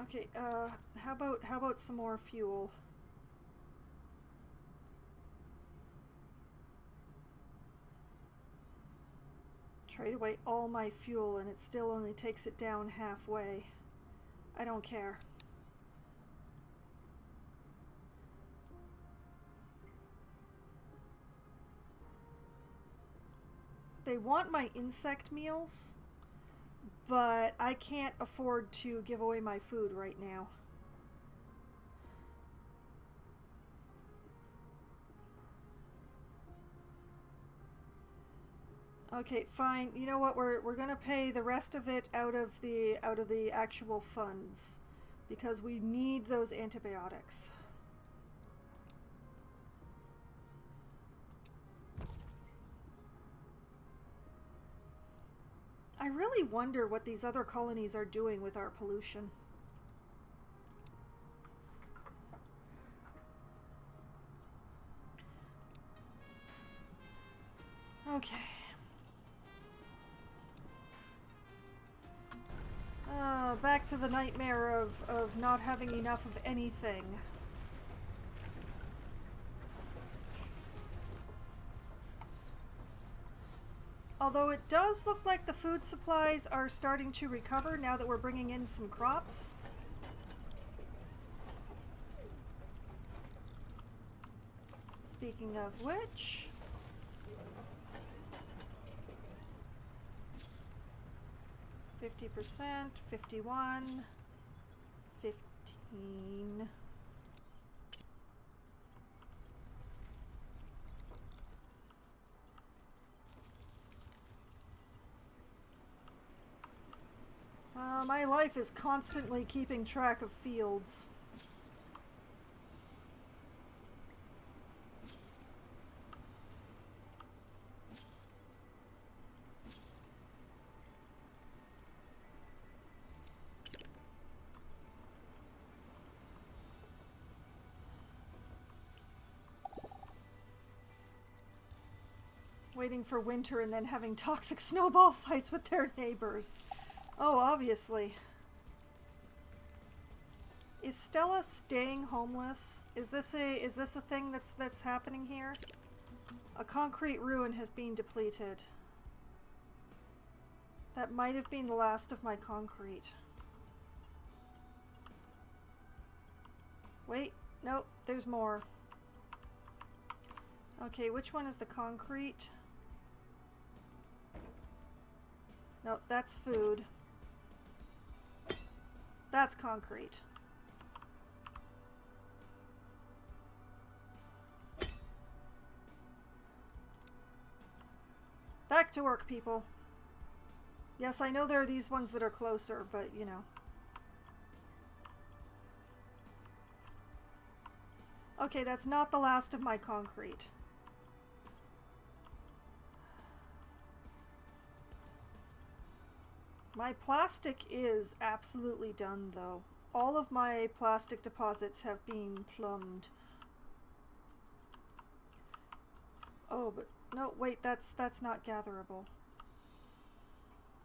Okay, how about some more fuel? Trade away all my fuel and it still only takes it down halfway. I don't care. They want my insect meals, but I can't afford to give away my food right now. Okay, fine. You know what? We're gonna pay the rest of it out of the actual funds because we need those antibiotics. I really wonder what these other colonies are doing with our pollution. Okay. Back to the nightmare of not having enough of anything. Although it does look like the food supplies are starting to recover now that we're bringing in some crops. Speaking of which... 50%, 51, 15. My life is constantly keeping track of fields. Waiting for winter and then having toxic snowball fights with their neighbors. Oh, obviously. Is Stella staying homeless? Is this a thing that's happening here? A concrete ruin has been depleted. That might have been the last of my concrete. Wait, nope, there's more. Okay, which one is the concrete? No, that's food. That's concrete. back to work, people. Yes, I know there are these ones that are closer, but you know. Okay, that's not the last of my concrete. My plastic is absolutely done, though. All of my plastic deposits have been plumbed. Oh, but no, wait, that's not gatherable.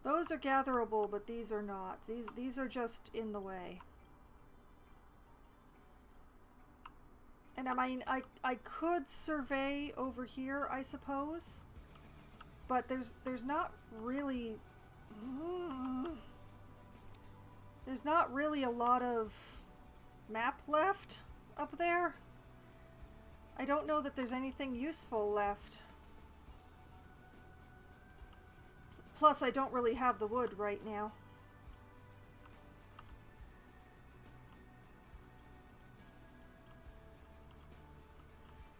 Those are gatherable, but these are not. These are just in the way. And I mean, I could survey over here, I suppose, but there's not really there's not really a lot of map left up there. I don't know that there's anything useful left. Plus, I don't really have the wood right now.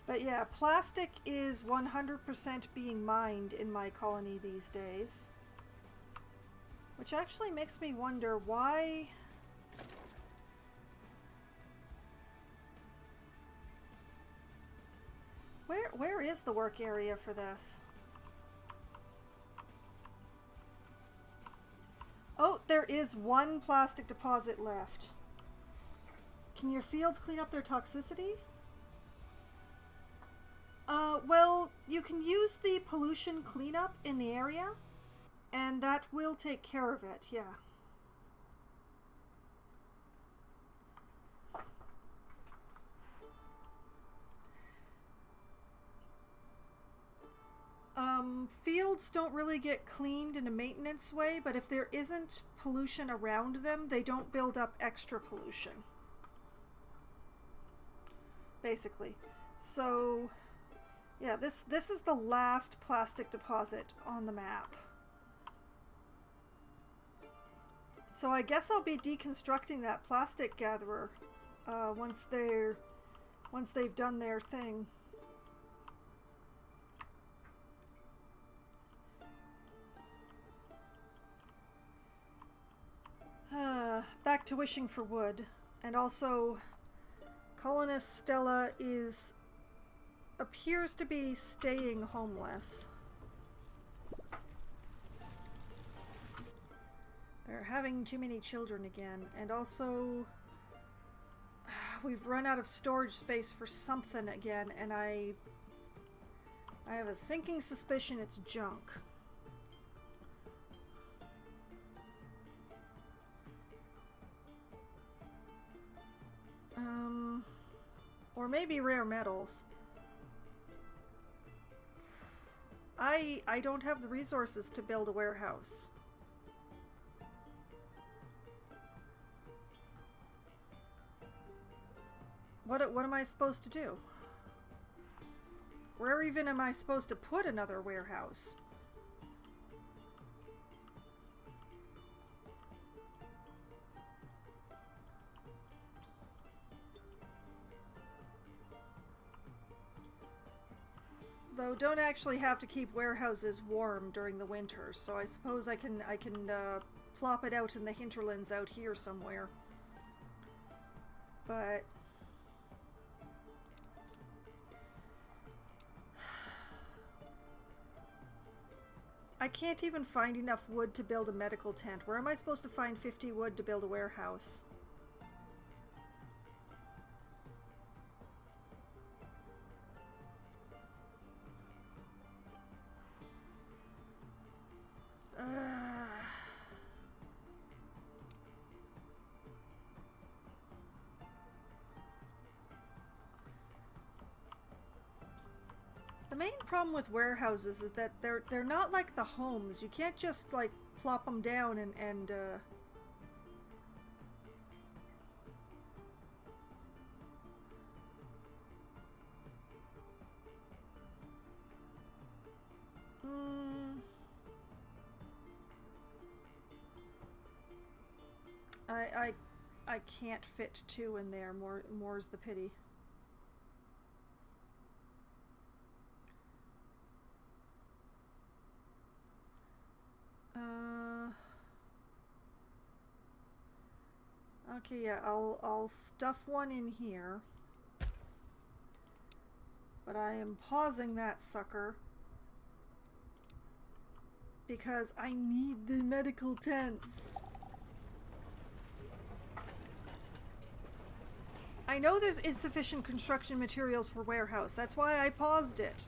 But yeah, plastic is 100% being mined in my colony these days. Which actually makes me wonder why... Where is the work area for this? Oh, there is one plastic deposit left. Can your fields clean up their toxicity? Well, you can use the pollution cleanup in the area, and that will take care of it, yeah. Fields don't really get cleaned in a maintenance way, but if there isn't pollution around them, they don't build up extra pollution. Basically. So, yeah, this is the last plastic deposit on the map. So I guess I'll be deconstructing that plastic gatherer once they've done their thing. Back to wishing for wood. And also, colonist Stella appears to be staying homeless. They're having too many children again. And also, we've run out of storage space for something again, and I have a sinking suspicion it's junk. Or maybe rare metals. I don't have the resources to build a warehouse. What am I supposed to do? Where even am I supposed to put another warehouse? Though don't actually have to keep warehouses warm during the winter, so I suppose I can plop it out in the hinterlands out here somewhere. But I can't even find enough wood to build a medical tent. Where am I supposed to find 50 wood to build a warehouse? The main problem with warehouses is that they're not like the homes. You can't just like plop them down and I can't fit two in there. More's the pity. Okay, yeah, I'll stuff one in here. But I am pausing that sucker because I need the medical tents. I know there's insufficient construction materials for warehouse. That's why I paused it.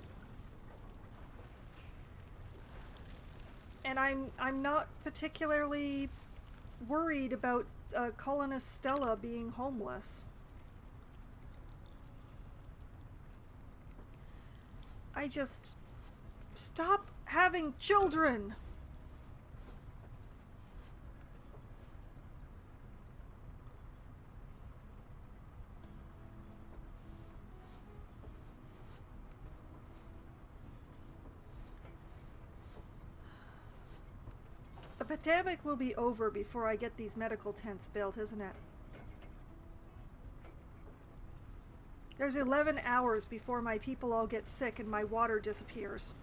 And I'm not particularly worried about colonist Stella being homeless. I just stop having children. The pandemic will be over before I get these medical tents built, isn't it? There's 11 hours before my people all get sick and my water disappears.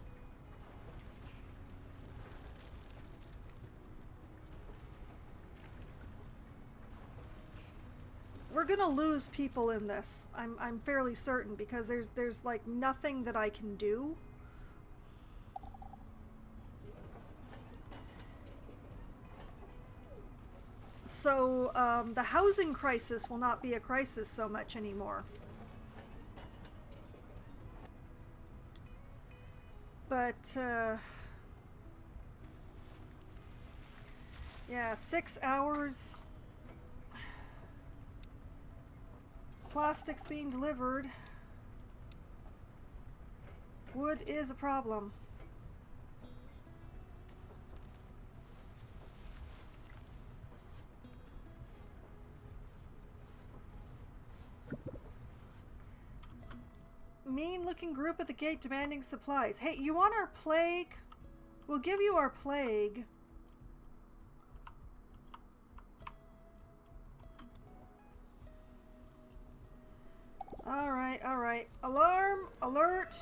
We're gonna lose people in this. I'm fairly certain because there's like nothing that I can do. So the housing crisis will not be a crisis so much anymore. But yeah, 6 hours. Plastics being delivered. Wood is a problem. Mean-looking group at the gate demanding supplies. Hey, you want our plague? We'll give you our plague. Alright, alright. Alarm! Alert!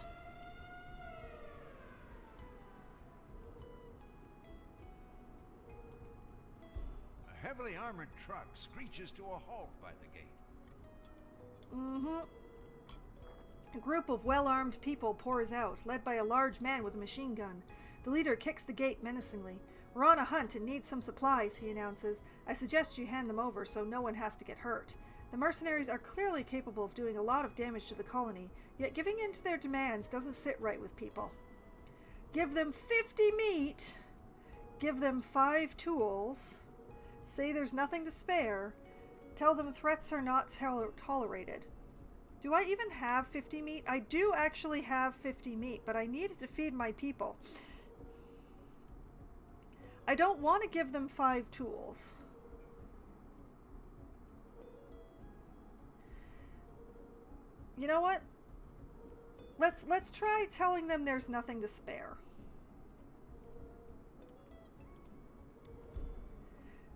A heavily armored truck screeches to a halt by the gate. Mm-hmm. A group of well-armed people pours out, led by a large man with a machine gun. The leader kicks the gate menacingly. We're on a hunt and need some supplies, he announces. I suggest you hand them over so no one has to get hurt. The mercenaries are clearly capable of doing a lot of damage to the colony, yet giving in to their demands doesn't sit right with people. Give them 50 meat, give them 5 tools, say there's nothing to spare, tell them threats are not tolerated. Do I even have 50 meat? I do actually have 50 meat, but I need it to feed my people. I don't want to give them 5 tools. You know what? Let's try telling them there's nothing to spare.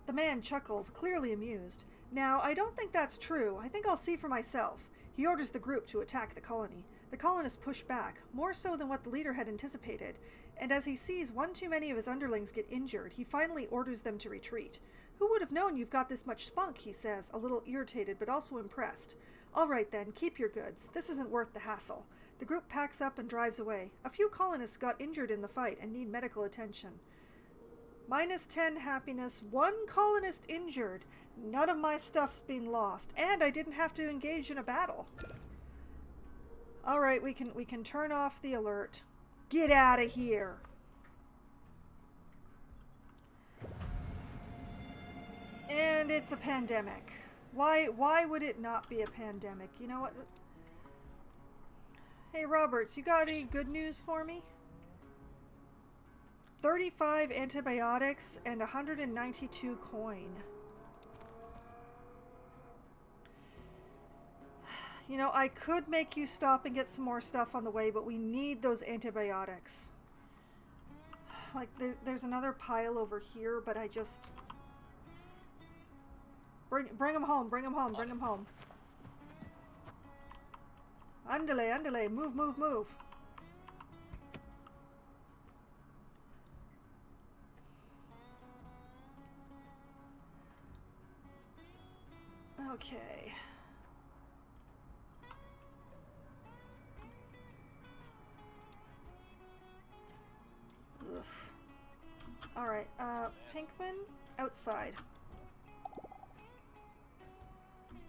The man chuckles, clearly amused. Now, I don't think that's true. I think I'll see for myself. He orders the group to attack the colony. The colonists push back, more so than what the leader had anticipated, and as he sees one too many of his underlings get injured, he finally orders them to retreat. Who would have known you've got this much spunk, he says, a little irritated but also impressed. All right then, keep your goods. This isn't worth the hassle. The group packs up and drives away. A few colonists got injured in the fight and need medical attention. -10 happiness, 1 colonist injured. None of my stuff's been lost, and I didn't have to engage in a battle. All right, we can turn off the alert. Get out of here. And it's a pandemic. Why would it not be a pandemic? You know what? Hey Roberts, you got any good news for me? 35 antibiotics and 192 coin. You know, I could make you stop and get some more stuff on the way, but we need those antibiotics. Like, there's another pile over here, but I just... Bring them home, bring them home, bring them home. Andale, andale, move, move, move. Okay. Oof. Alright, Pinkman, outside.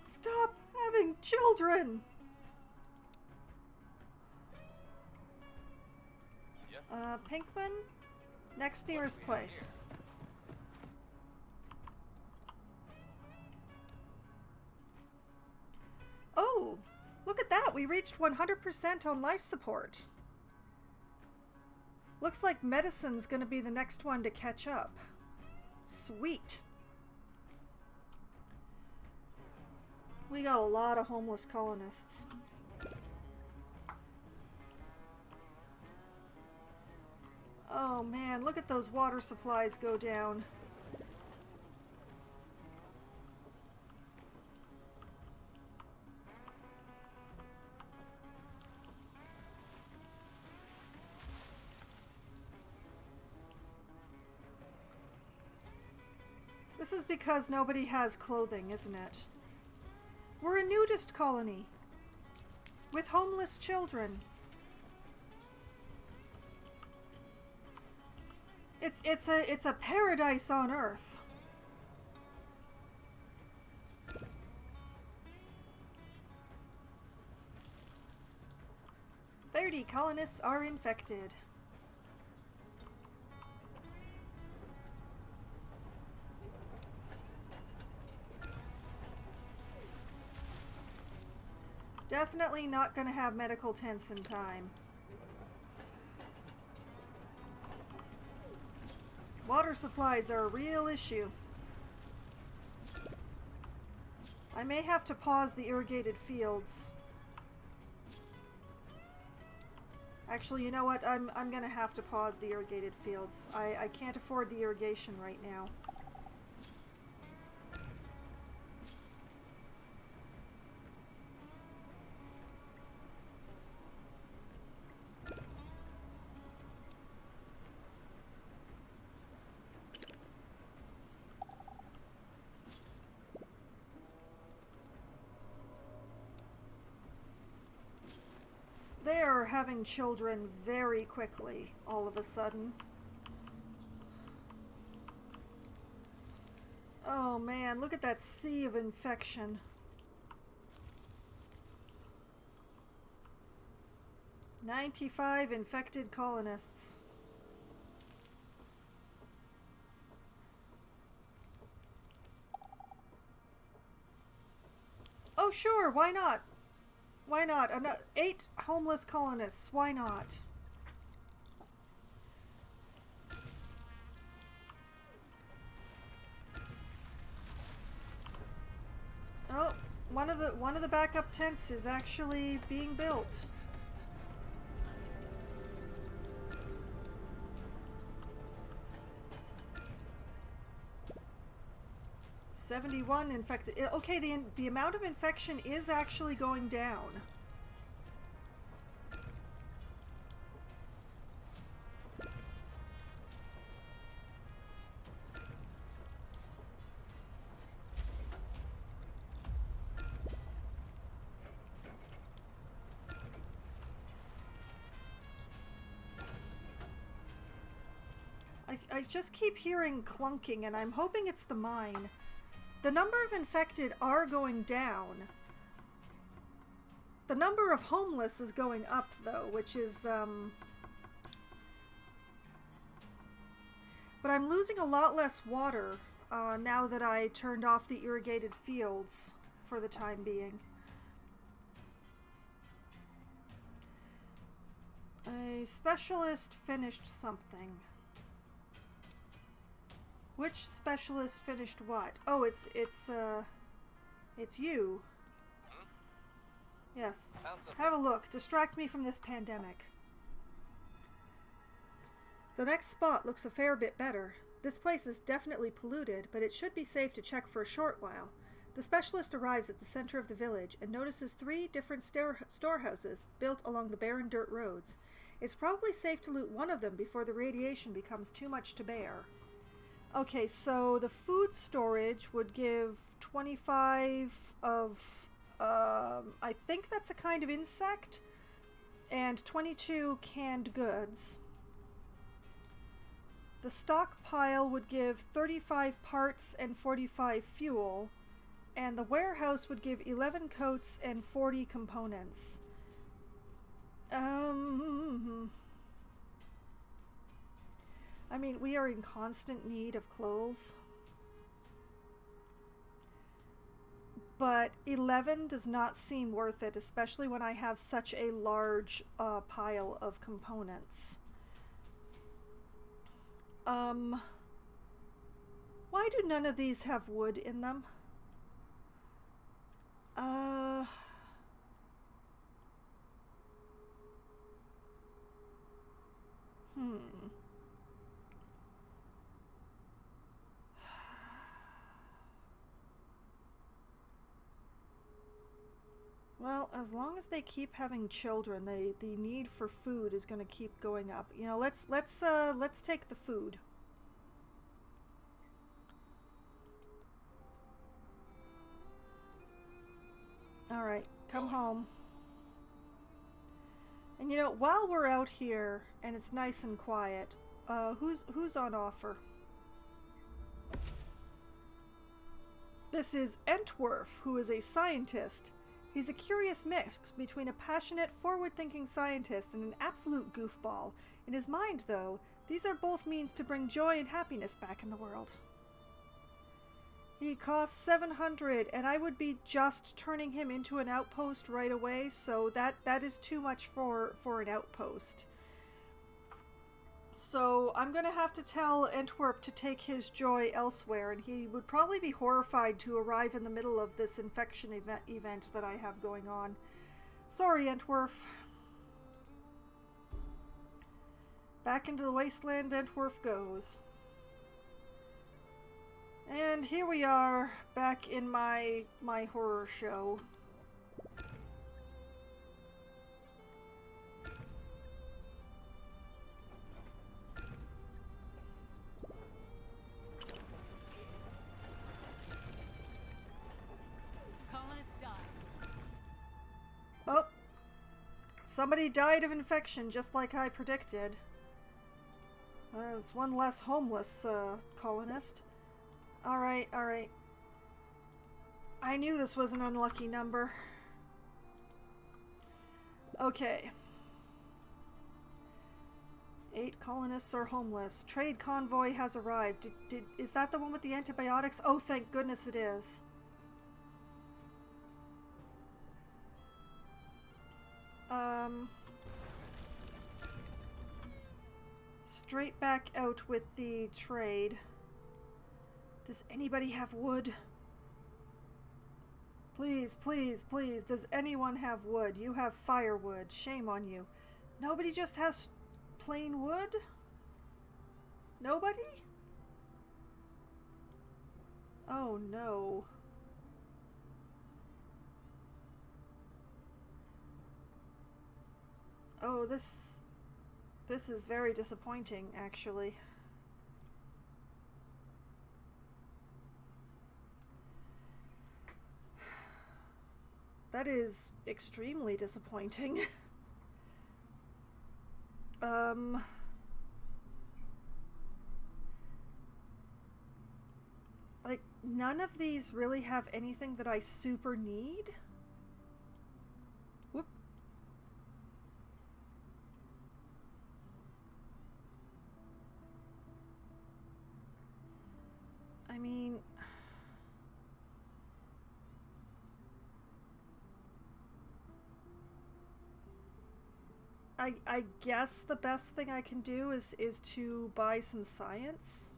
Stop having children! Yeah. Pinkman, next nearest place. Oh, look at that! We reached 100% on life support. Looks like medicine's gonna be the next one to catch up. Sweet. We got a lot of homeless colonists. Oh man, look at those water supplies go down. This is because nobody has clothing, isn't it? We're a nudist colony with homeless children. It's a paradise on Earth. "30 colonists are infected." Definitely not gonna have medical tents in time. Water supplies are a real issue. I may have to pause the irrigated fields. Actually, you know what? I'm gonna have to pause the irrigated fields. I can't afford the irrigation right now. They are having children very quickly, all of a sudden. Oh man, look at that sea of infection. "95 infected colonists." Oh sure, why not? Why not? 8 homeless colonists, why not? Oh, one of the backup tents is actually being built. "71 infected." Okay, the amount of infection is actually going down. I just keep hearing clunking, and I'm hoping it's the mine. The number of infected are going down. The number of homeless is going up, though, which is, But I'm losing a lot less water now that I turned off the irrigated fields for the time being. A specialist finished something. Which specialist finished what? Oh, it's you. Yes. Have a look. Distract me from this pandemic. The next spot looks a fair bit better. This place is definitely polluted, but it should be safe to check for a short while. The specialist arrives at the center of the village and notices 3 different storehouses built along the barren dirt roads. It's probably safe to loot one of them before the radiation becomes too much to bear. Okay, so the food storage would give 25 of, I think that's a kind of insect, and 22 canned goods. The stockpile would give 35 parts and 45 fuel, and the warehouse would give 11 coats and 40 components. I mean, we are in constant need of clothes. But 11 does not seem worth it, especially when I have such a large pile of components. Why do none of these have wood in them? Well, as long as they keep having children, the need for food is going to keep going up. You know, let's take the food. All right, come home. And you know, while we're out here and it's nice and quiet, who's on offer? This is Entwerf, who is a scientist. He's a curious mix between a passionate, forward-thinking scientist and an absolute goofball. In his mind, though, these are both means to bring joy and happiness back in the world. He costs 700, and I would be just turning him into an outpost right away, so that is too much for an outpost. So I'm going to have to tell Antwerp to take his joy elsewhere, and he would probably be horrified to arrive in the middle of this infection event that I have going on. Sorry, Antwerp. Back into the wasteland Antwerp goes. And here we are, back in my horror show. Colonists died. Oh, somebody died of infection, just like I predicted. It's one less homeless colonist. Alright, alright. I knew this was an unlucky number. Okay. 8 colonists are homeless. Trade convoy has arrived. Is that the one with the antibiotics? Oh, thank goodness it is. Straight back out with the trade. Does anybody have wood? Please, please, please, does anyone have wood? You have firewood. Shame on you. Nobody just has plain wood? Nobody? Oh no. Oh, this is very disappointing, actually. That is extremely disappointing. Like, none of these really have anything that I super need. Whoop. I mean... I guess the best thing I can do is to buy some science.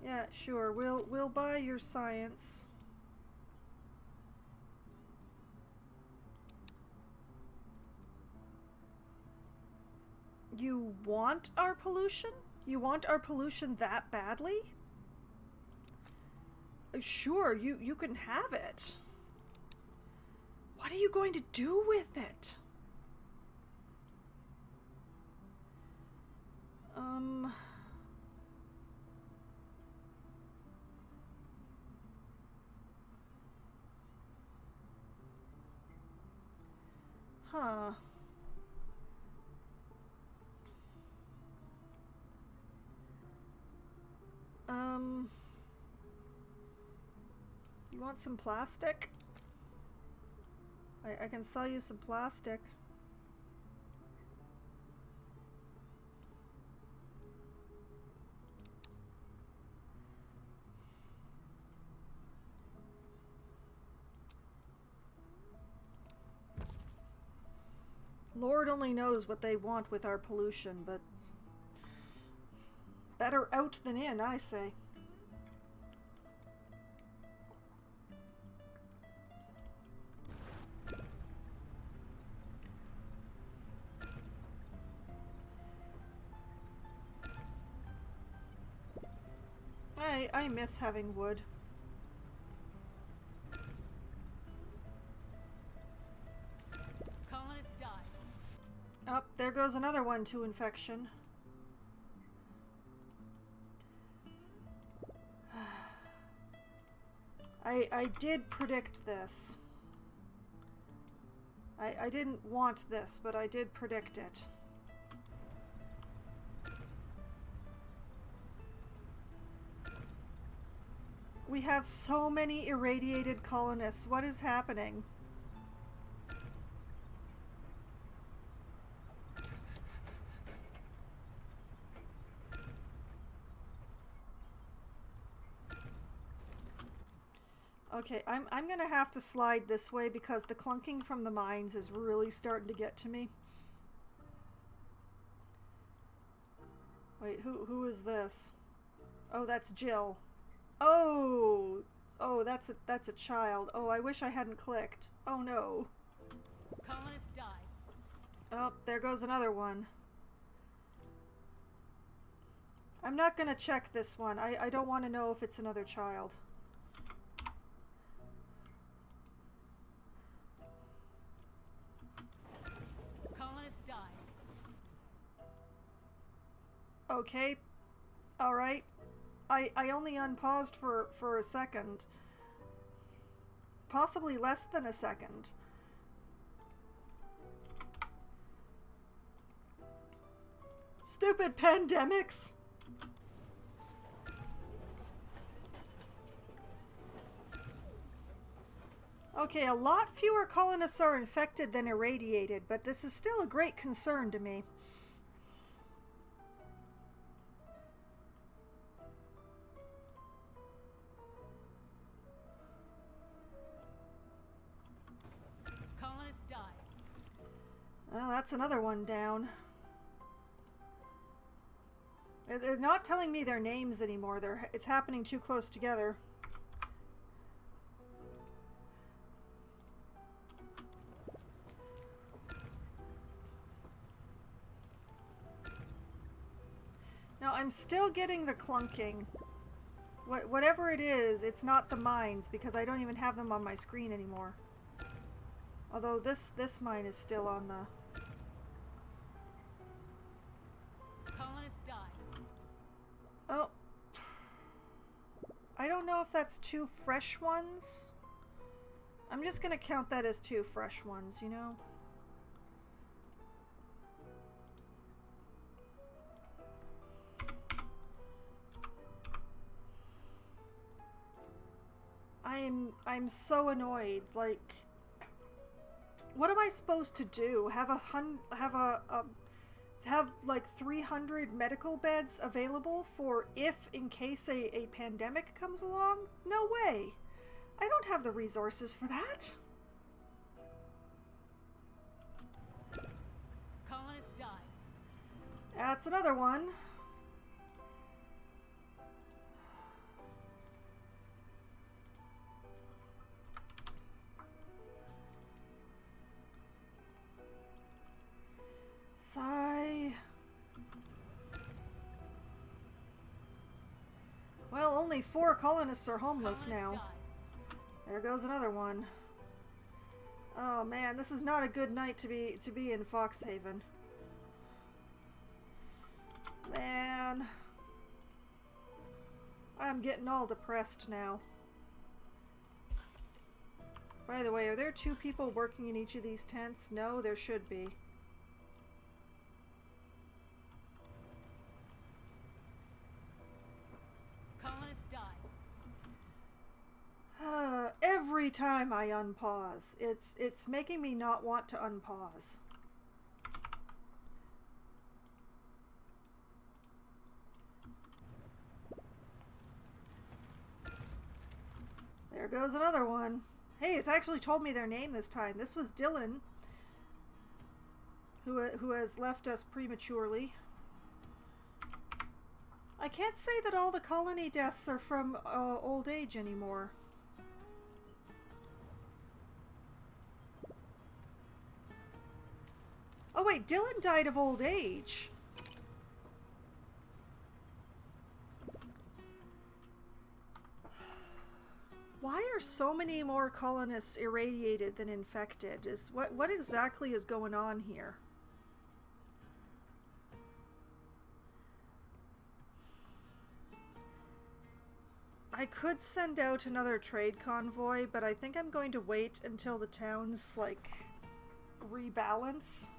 Yeah, sure. We'll buy your science. You want our pollution? You want our pollution that badly? Sure, you can have it. What are you going to do with it? Huh. You want some plastic? I can sell you some plastic. Lord only knows what they want with our pollution, but better out than in, I say. I miss having wood. Colonists died. Oh, there goes another one to infection. I did predict this. I didn't want this, but I did predict it. We have so many irradiated colonists. What is happening? Okay, I'm gonna have to slide this way because the clunking from the mines is really starting to get to me. Wait, who is this? Oh, that's Jill. Oh, that's a child. Oh, I wish I hadn't clicked. Oh no. Colonists died. Oh, there goes another one. I'm not gonna check this one. I don't want to know if it's another child. Colonists died. Okay. Alright. I only unpaused for a second. Possibly less than a second. Stupid pandemics! Okay, a lot fewer colonists are infected than irradiated, but this is still a great concern to me. Colonists died. Well, that's another one down. They're not telling me their names anymore. It's happening too close together. Now, I'm still getting the clunking. Whatever it is, it's not the mines because I don't even have them on my screen anymore. Although this mine is still on the... Colonists died. Oh. I don't know if that's two fresh ones. I'm just gonna count that as two fresh ones, you know? I'm so annoyed. Like, what am I supposed to do? Have like 300 medical beds available for if in case a pandemic comes along? No way. I don't have the resources for that. Colonists died. That's another one. Sigh. Well, only 4 colonists are homeless Colonists now. die. There goes another one. Oh man, this is not a good night to be in Foxhaven. Man, I'm getting all depressed now. By the way, are there 2 people working in each of these tents? No, there should be. Colonists die. Every time I unpause, it's making me not want to unpause. There goes another one. Hey, it's actually told me their name this time. This was Dylan, who has left us prematurely. I can't say that all the colony deaths are from old age anymore. Oh wait, Dylan died of old age. Why are so many more colonists irradiated than infected? What exactly is going on here? I could send out another trade convoy, but I think I'm going to wait until the towns, like, rebalance.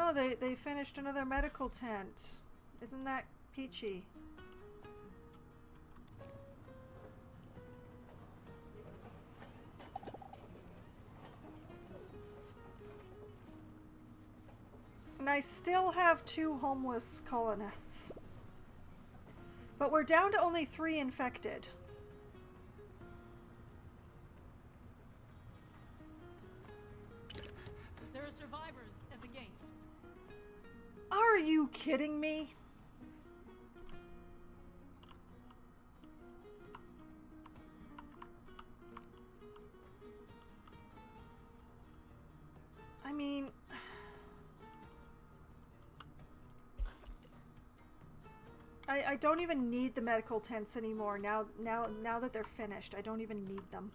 Oh, they finished another medical tent. Isn't that peachy? And I still have 2 homeless colonists. But we're down to only 3 infected. There are survivors at the gate. Are you kidding me? I mean, I don't even need the medical tents anymore now that they're finished. I don't even need them.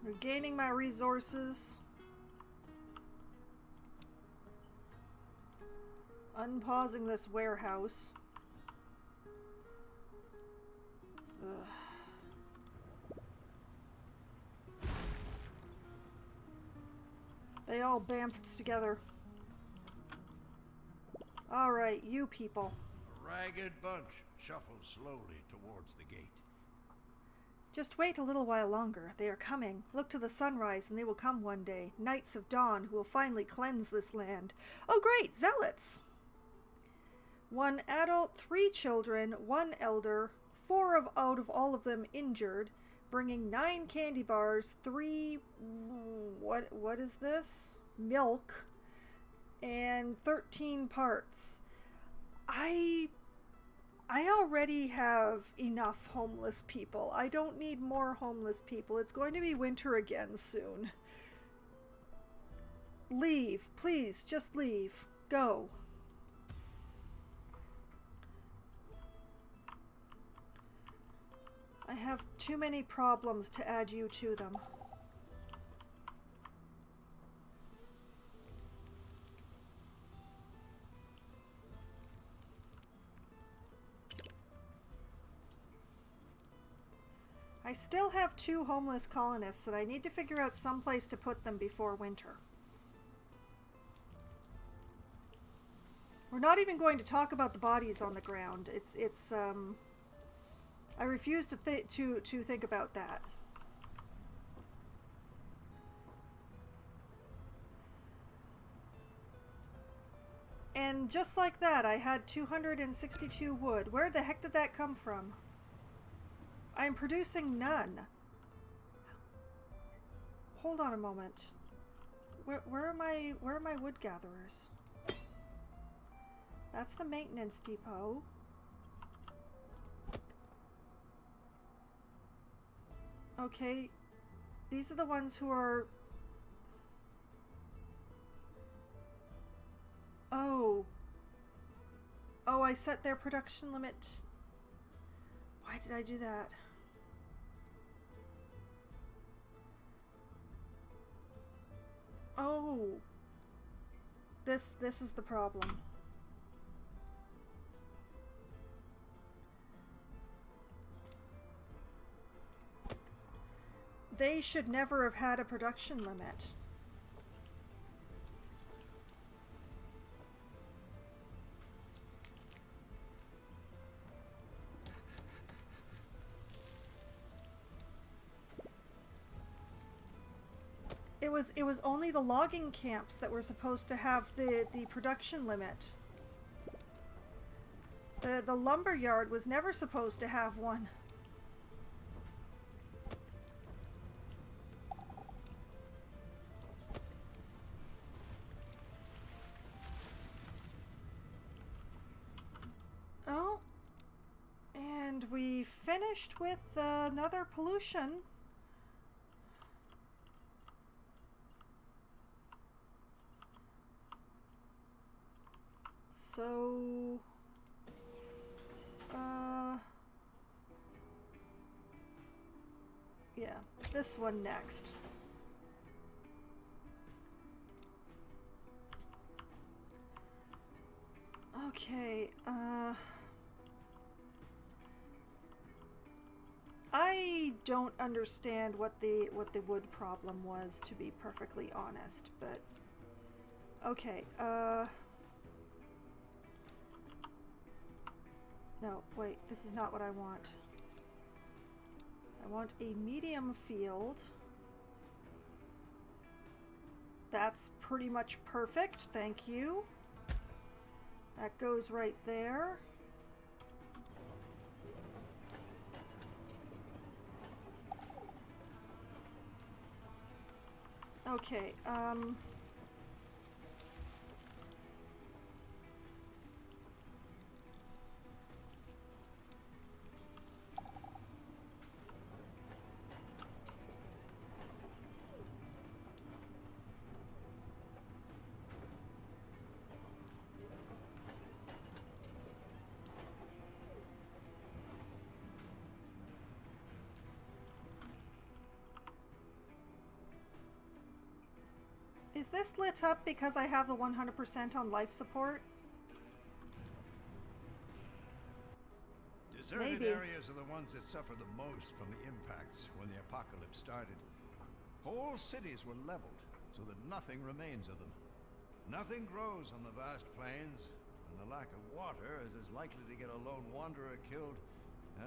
Regaining my resources. Unpausing this warehouse. Ugh. They all bamfed together. Alright, you people. A ragged bunch shuffles slowly towards the gate. Just wait a little while longer. They are coming. Look to the sunrise, and they will come one day. Knights of Dawn who will finally cleanse this land. Oh great, zealots! 1 adult, 3 children, 1 elder, 4 out of all of them injured, bringing 9 candy bars, 3... what is this? Milk, and 13 parts. I already have enough homeless people. I don't need more homeless people. It's going to be winter again soon. Leave. Please, just leave. Go. I have too many problems to add you to them. I still have 2 homeless colonists, and I need to figure out some place to put them before winter. We're not even going to talk about the bodies on the ground. I refuse to think about that. just like that, I had 262 wood. Where the heck did that come from? I'm producing none. Hold on a moment. Where are my wood gatherers? That's the maintenance depot. Okay, these are the ones who are... Oh. Oh, I set their production limit. Why did I do that? Oh. This is the problem. They should never have had a production limit. It was only the logging camps that were supposed to have the production limit. The lumber yard was never supposed to have one. Oh, and we finished with another pollution. So, yeah, this one next. Okay, I don't understand what the wood problem was, to be perfectly honest, but okay, no, wait, this is not what I want. I want a medium field. That's pretty much perfect, thank you. That goes right there. Okay, is this lit up because I have the 100% on life support? Deserted Maybe. areas are the ones that suffer the most from the impacts when the apocalypse started. Whole cities were leveled so that nothing remains of them. Nothing grows on the vast plains, and the lack of water is as likely to get a lone wanderer killed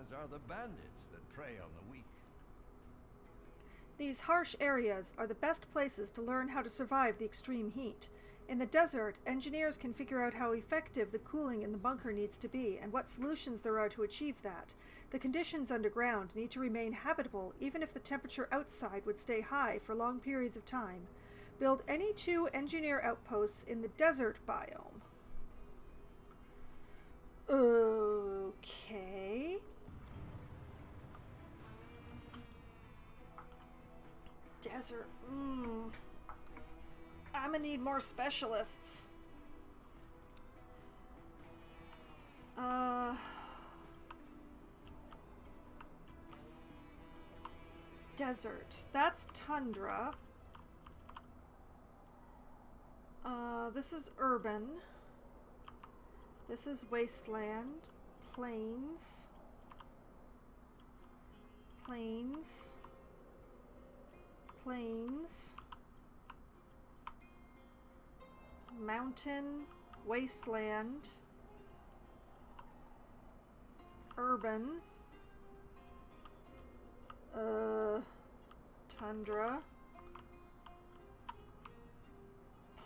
as are the bandits that prey on the weak. These harsh areas are the best places to learn how to survive the extreme heat. In the desert, engineers can figure out how effective the cooling in the bunker needs to be and what solutions there are to achieve that. The conditions underground need to remain habitable even if the temperature outside would stay high for long periods of time. Build any 2 engineer outposts in the desert biome. Okay. Desert. I'm gonna need more specialists. Desert. That's tundra. This is urban. This is wasteland. Plains. Plains. Plains. Mountain. Wasteland. Urban. Tundra.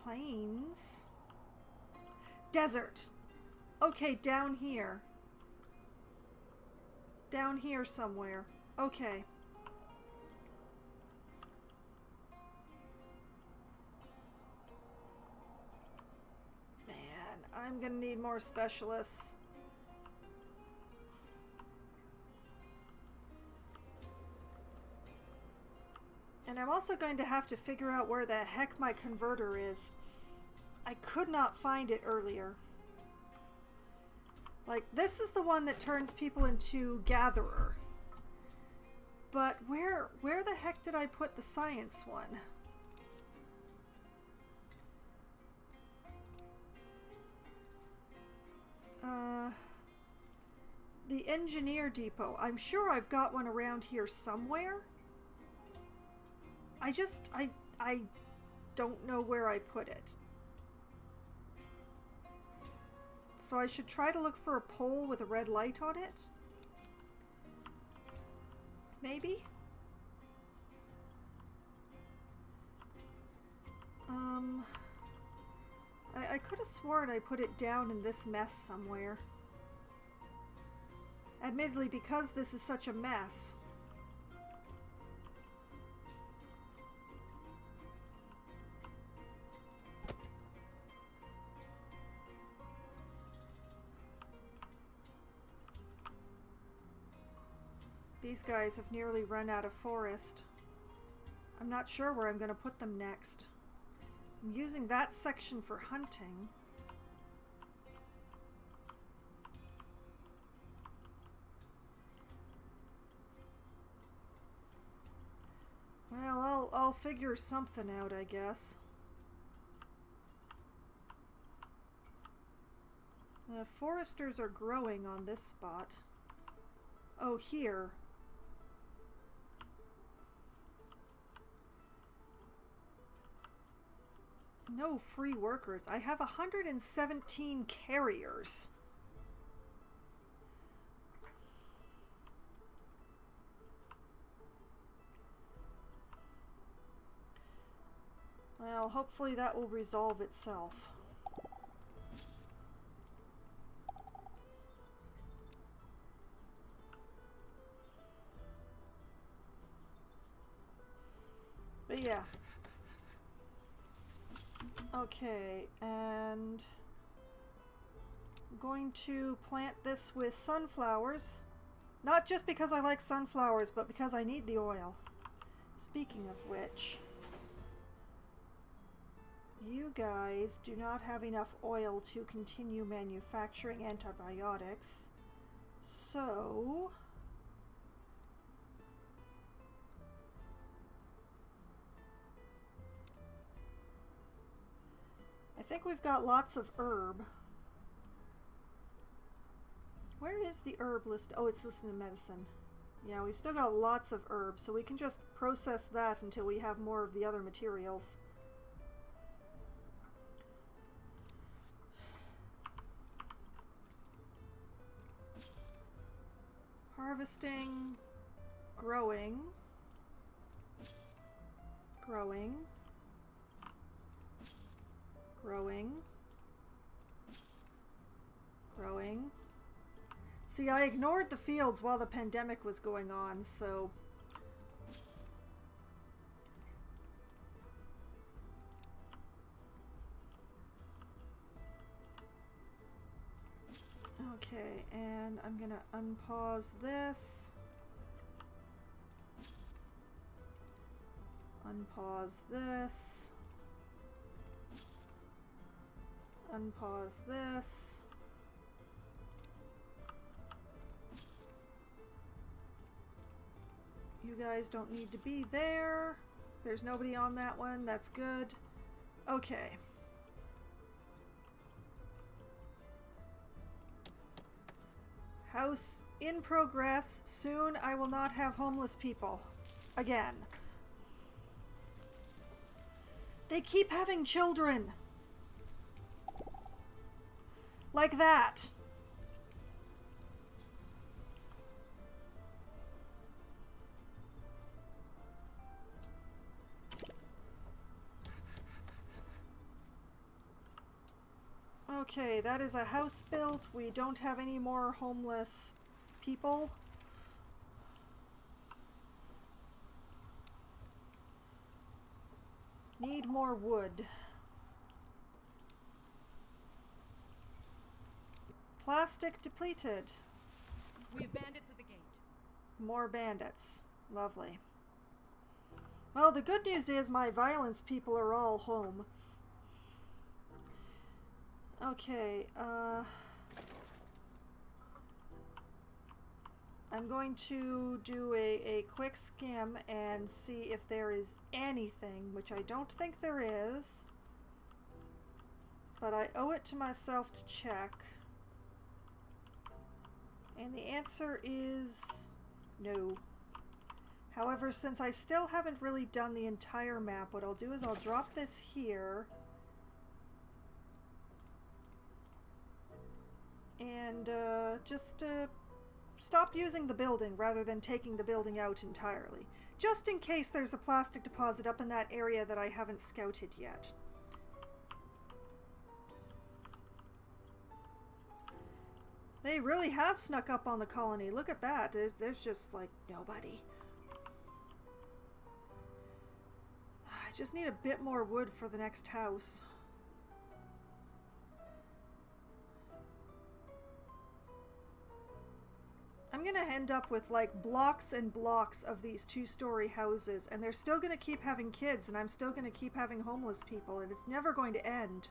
Plains. Desert. Okay, down here. Down here somewhere. Okay. Man, I'm gonna need more specialists. And I'm also going to have to figure out where the heck my converter is. I could not find it earlier. Like, this is the one that turns people into gatherer. But where the heck did I put the science one? The engineer depot. I'm sure I've got one around here somewhere. I don't know where I put it. So I should try to look for a pole with a red light on it? Maybe? I could have sworn I put it down in this mess somewhere. Admittedly, because this is such a mess. These guys have nearly run out of forest. I'm not sure where I'm going to put them next. I'm using that section for hunting. Well, I'll figure something out, I guess. The foresters are growing on this spot. Oh, here. No free workers. I have 117 carriers. Well, hopefully that will resolve itself. But yeah. Okay, and I'm going to plant this with sunflowers. Not just because I like sunflowers, but because I need the oil. Speaking of which, you guys do not have enough oil to continue manufacturing antibiotics. So I think we've got lots of herb. Where is the herb list? Oh, it's listed in medicine. Yeah, we've still got lots of herbs, so we can just process that until we have more of the other materials. Harvesting, growing, growing, growing, growing. See, I ignored the fields while the pandemic was going on, so... Okay, and I'm gonna unpause this. Unpause this. Unpause this. You guys don't need to be there. There's nobody on that one. That's good. Okay. House in progress. Soon I will not have homeless people. Again. They keep having children. Like that. Okay, that is a house built. We don't have any more homeless people. Need more wood. Plastic depleted. We have bandits at the gate. More bandits. Lovely. Well, the good news is my violence people are all home. Okay, I'm going to do a quick skim and see if there is anything, which I don't think there is, but I owe it to myself to check. And the answer is no. However, since I still haven't really done the entire map, what I'll do is I'll drop this here. And just stop using the building rather than taking the building out entirely. Just in case there's a plastic deposit up in that area that I haven't scouted yet. They really have snuck up on the colony. Look at that. There's just like nobody. I just need a bit more wood for the next house. I'm gonna end up with like blocks and blocks of these two-story houses, and they're still gonna keep having kids, and I'm still gonna keep having homeless people, and it's never going to end.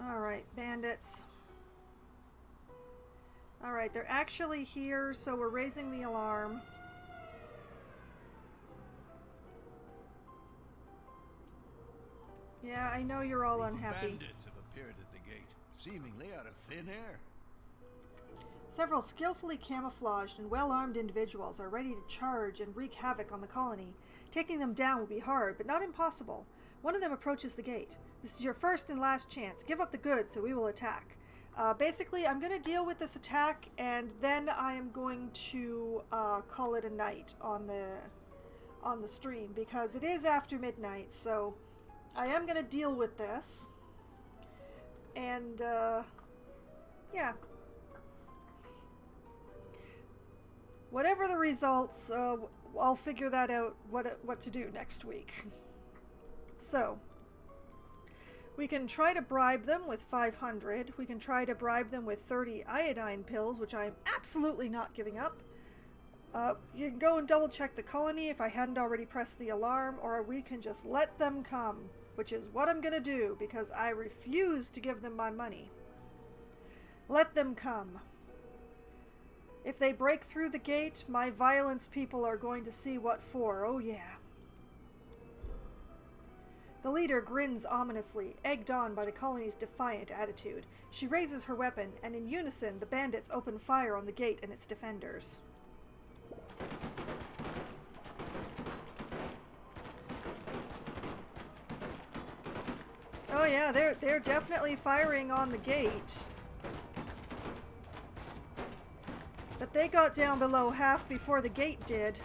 Alright, bandits. Alright, they're actually here, so we're raising the alarm. Yeah, I know you're all unhappy. Bandits have appeared at the gate, seemingly out of thin air. Several skillfully camouflaged and well-armed individuals are ready to charge and wreak havoc on the colony. Taking them down will be hard, but not impossible. One of them approaches the gate. This is your first and last chance. Give up the goods, so we will attack. Basically, I'm going to deal with this attack, and then I am going to call it a night on the stream, because it is after midnight, so I am going to deal with this. And, yeah. Whatever the results, I'll figure that out, what to do next week. So, we can try to bribe them with 500. We can try to bribe them with 30 iodine pills, which I'm absolutely not giving up. You can go and double check the colony if I hadn't already pressed the alarm, or we can just let them come, which is what I'm gonna do, because I refuse to give them my money. Let them come. If they break through the gate, my violence people are going to see what for. Oh yeah. The leader grins ominously, egged on by the colony's defiant attitude. She raises her weapon, and in unison, the bandits open fire on the gate and its defenders. Oh yeah, they're definitely firing on the gate. But they got down below half before the gate did.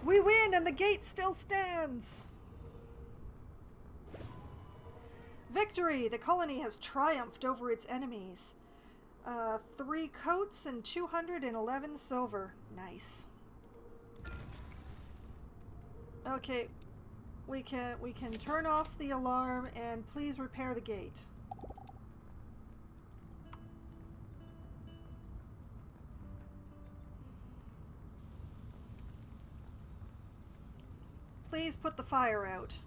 We win, and the gate still stands! Victory! The colony has triumphed over its enemies. 3 coats and 211 silver. Nice. Okay, we can turn off the alarm and please repair the gate. Please put the fire out.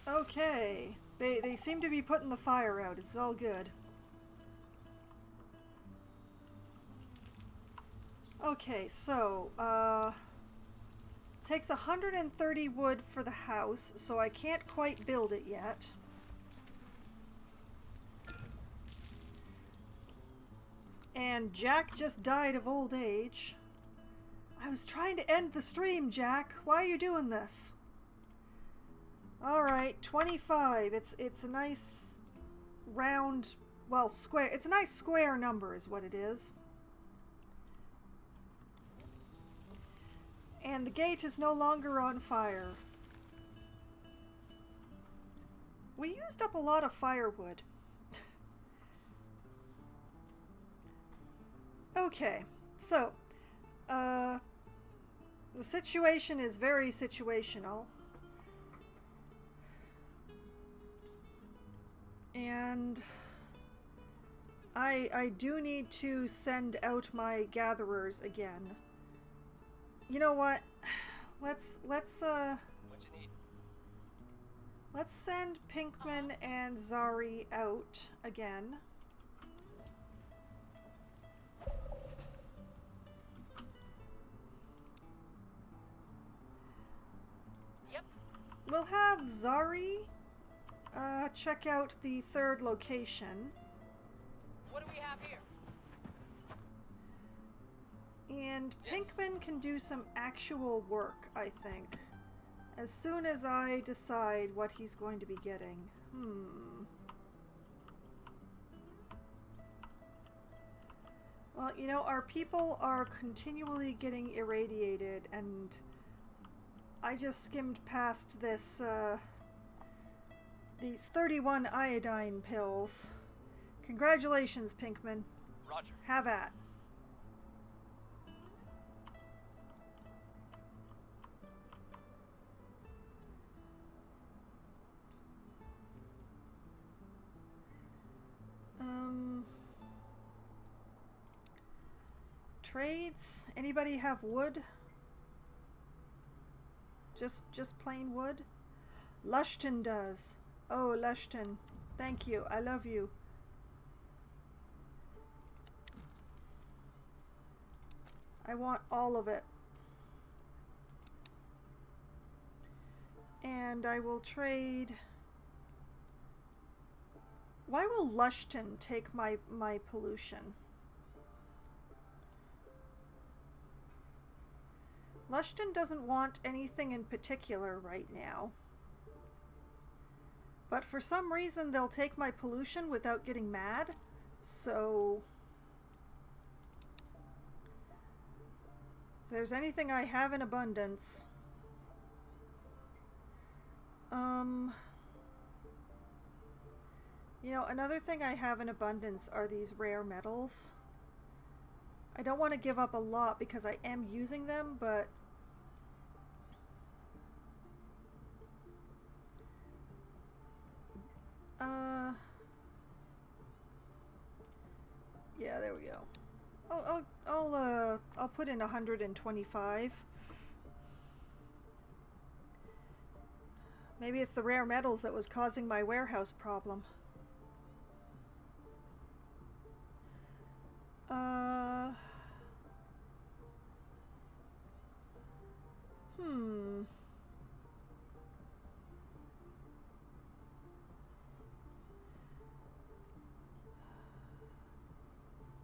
Okay. They seem to be putting the fire out. It's all good. Okay, so, takes 130 wood for the house, so I can't quite build it yet. And Jack just died of old age. I was trying to end the stream, Jack. Why are you doing this? Alright, 25. It's a nice round, well, square. It's a nice square number is what it is. And the gate is no longer on fire. We used up a lot of firewood. Okay, so, the situation is very situational. And I do need to send out my gatherers again. You know what? Let's What you need? let's send Pinkman and Zari out again. Yep. We'll have Zari check out the third location. What do we have here? And Yes. Pinkman can do some actual work, I think. As soon as I decide what he's going to be getting. Well, you know, our people are continually getting irradiated, and I just skimmed past this, these 31 iodine pills. Congratulations, Pinkman. Roger. Have at. Trades? Anybody have wood? Just plain wood? Lushton does. Oh, Lushton. Thank you. I love you. I want all of it. And I will trade... Why will Lushton take my pollution? Lushton doesn't want anything in particular right now. But for some reason they'll take my pollution without getting mad. So... if there's anything I have in abundance... You know, another thing I have in abundance are these rare metals. I don't want to give up a lot because I am using them, but... yeah, there we go. I'll put in 125. Maybe it's the rare metals that was causing my warehouse problem.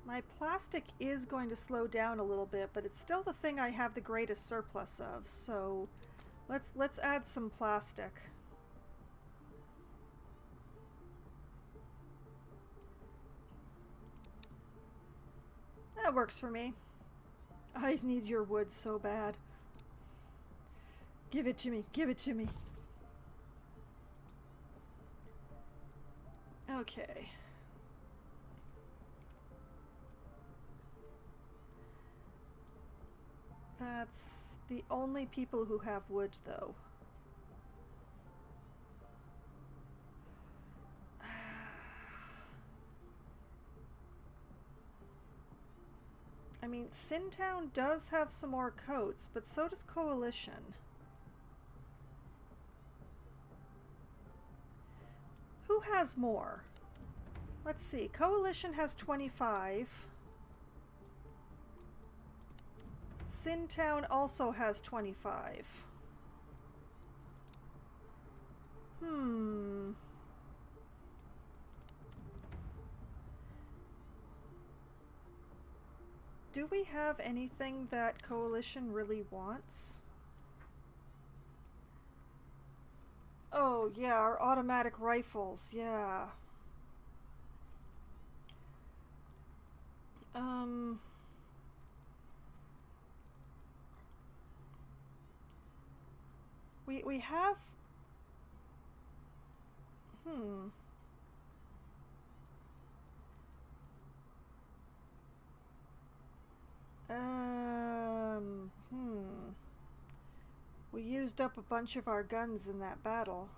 My plastic is going to slow down a little bit, but it's still the thing I have the greatest surplus of, so let's add some plastic. That works for me. I need your wood so bad. Give it to me. Give it to me. Okay. That's the only people who have wood, though. I mean, Sintown does have some more coats, but so does Coalition. Who has more? Let's see. Coalition has 25. Sintown also has 25. do we have anything that Coalition really wants? Oh, yeah, our automatic rifles, yeah. We have... We used up a bunch of our guns in that battle.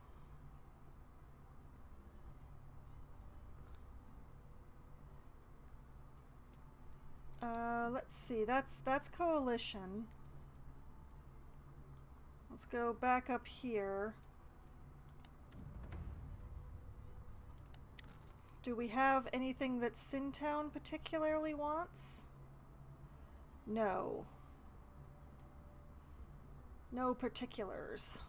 Let's see, that's Coalition. Let's go back up here. Do we have anything that Sintown particularly wants? No. No particulars.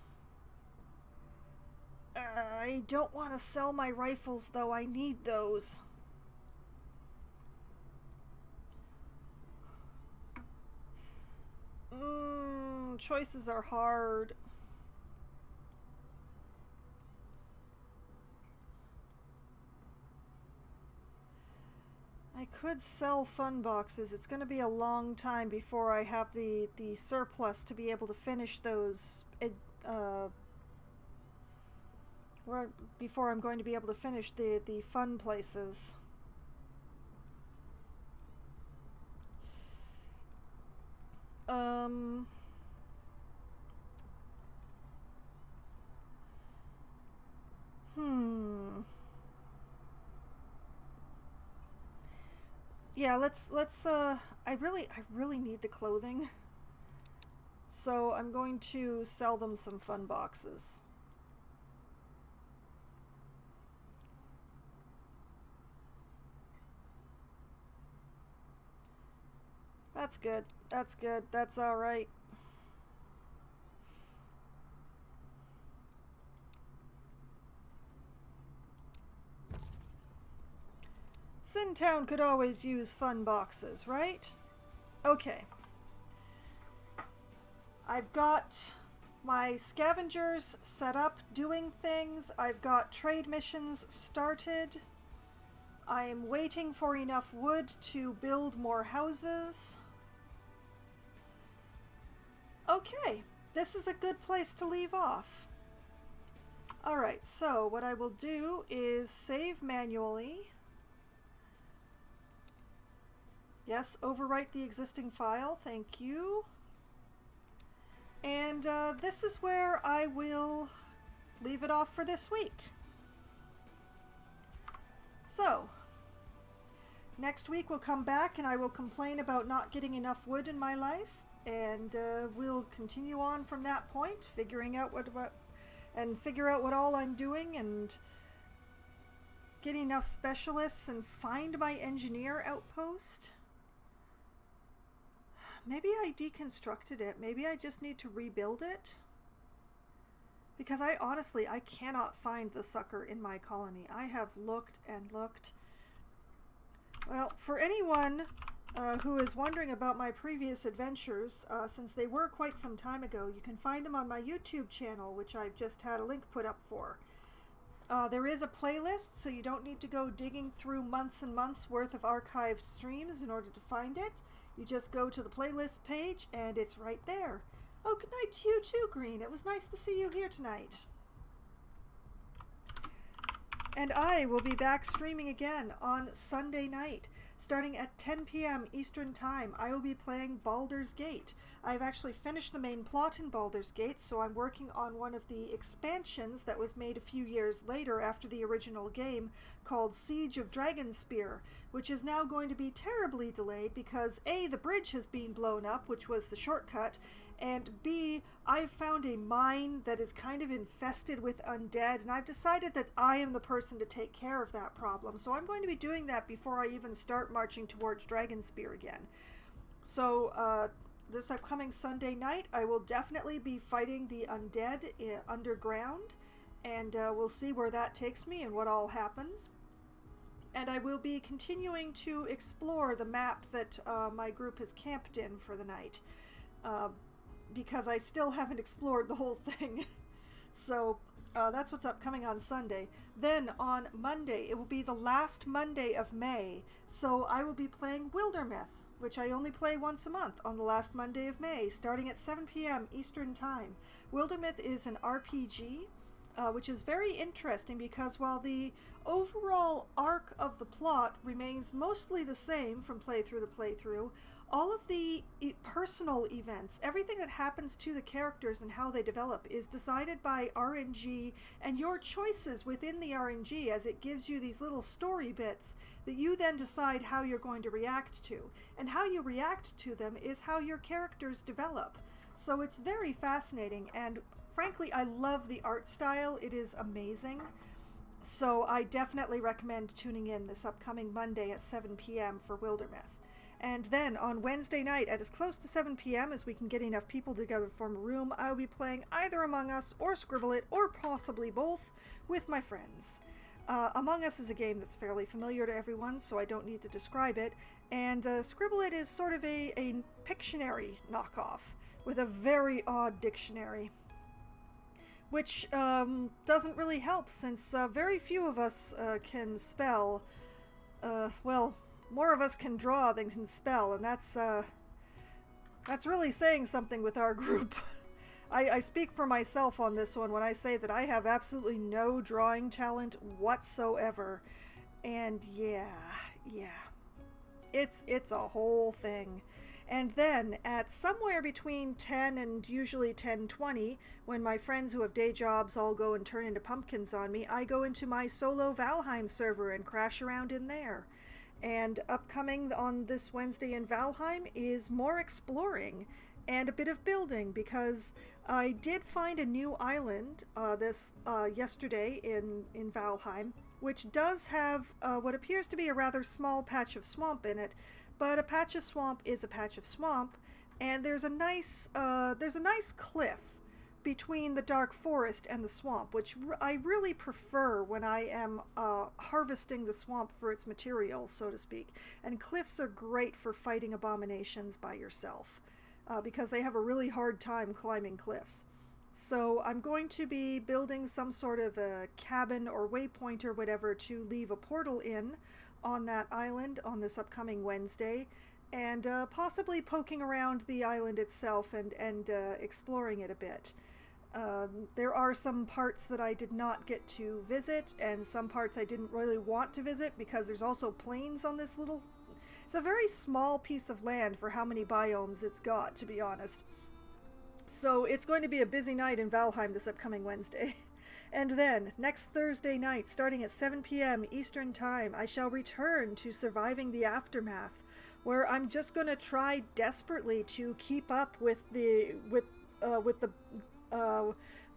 I don't want to sell my rifles, though. I need those. Choices are hard. I could sell fun boxes. It's going to be a long time before I have the surplus to be able to finish those. Before I'm going to be able to finish the fun places. Yeah, let's I really need the clothing. So I'm going to sell them some fun boxes. That's good. That's good. That's all right. Sintown could always use fun boxes, right? Okay. I've got my scavengers set up doing things. I've got trade missions started. I am waiting for enough wood to build more houses. Okay, this is a good place to leave off. Alright, so what I will do is save manually. Yes, overwrite the existing file, thank you. And this is where I will leave it off for this week. So, next week we'll come back and I will complain about not getting enough wood in my life, and we'll continue on from that point, figure out what all I'm doing and get enough specialists and find my engineer outpost. Maybe I deconstructed it. Maybe I just need to rebuild it. Because I cannot find the sucker in my colony. I have looked and looked. Well, for anyone who is wondering about my previous adventures, since they were quite some time ago, you can find them on my YouTube channel, which I've just had a link put up for. There is a playlist, so you don't need to go digging through months and months worth of archived streams in order to find it. You just go to the playlist page, and it's right there. Oh, good night to you too, Green. It was nice to see you here tonight. And I will be back streaming again on Sunday night, starting at 10 p.m. Eastern Time. I will be playing Baldur's Gate. I've actually finished the main plot in Baldur's Gate, so I'm working on one of the expansions that was made a few years later after the original game, called Siege of Dragonspear, which is now going to be terribly delayed because A, the bridge has been blown up, which was the shortcut, and B, I've found a mine that is kind of infested with undead, and I've decided that I am the person to take care of that problem. So I'm going to be doing that before I even start marching towards Dragonspear again. So this upcoming Sunday night, I will definitely be fighting the undead underground, and we'll see where that takes me and what all happens. and I will be continuing to explore the map that my group has camped in for the night, because I still haven't explored the whole thing. So that's what's upcoming on Sunday. Then on Monday, it will be the last Monday of May, so I will be playing Wildermyth, which I only play once a month on the last Monday of May, starting at 7 p.m. Eastern Time. Wildermyth is an RPG, which is very interesting because while the overall arc of the plot remains mostly the same from playthrough to playthrough, all of the personal events, everything that happens to the characters and how they develop, is decided by RNG and your choices within the RNG, as it gives you these little story bits that you then decide how you're going to react to. And how you react to them is how your characters develop. So it's very fascinating, and frankly, I love the art style. It is amazing. So I definitely recommend tuning in this upcoming Monday at 7 p.m. for Wildermyth. And then on Wednesday night at as close to 7 p.m. as we can get enough people together to form a room, I'll be playing either Among Us or Scribble It, or possibly both, with my friends. Among Us is a game that's fairly familiar to everyone, so I don't need to describe it. And Scribble It is sort of a Pictionary knockoff, with a very odd dictionary, which doesn't really help since very few of us can spell. Well, more of us can draw than can spell, and that's really saying something with our group. I speak for myself on this one when I say that I have absolutely no drawing talent whatsoever. And yeah. It's a whole thing. And then at somewhere between 10 and usually 10:20, when my friends who have day jobs all go and turn into pumpkins on me, I go into my solo Valheim server and crash around in there. And upcoming on this Wednesday in Valheim is more exploring and a bit of building, because I did find a new island yesterday in Valheim, which does have what appears to be a rather small patch of swamp in it. But a patch of swamp is a patch of swamp, and there's a nice cliff between the dark forest and the swamp, which I really prefer when I am harvesting the swamp for its materials, so to speak. And cliffs are great for fighting abominations by yourself, because they have a really hard time climbing cliffs. So I'm going to be building some sort of a cabin or waypoint or whatever to leave a portal in on that island on this upcoming Wednesday, and possibly poking around the island itself and exploring it a bit. There are some parts that I did not get to visit, and some parts I didn't really want to visit because there's also plains on this little... It's a very small piece of land for how many biomes it's got, to be honest. So it's going to be a busy night in Valheim this upcoming Wednesday. And then, next Thursday night, starting at 7 p.m. Eastern Time, I shall return to Surviving the Aftermath, where I'm just going to try desperately to keep up with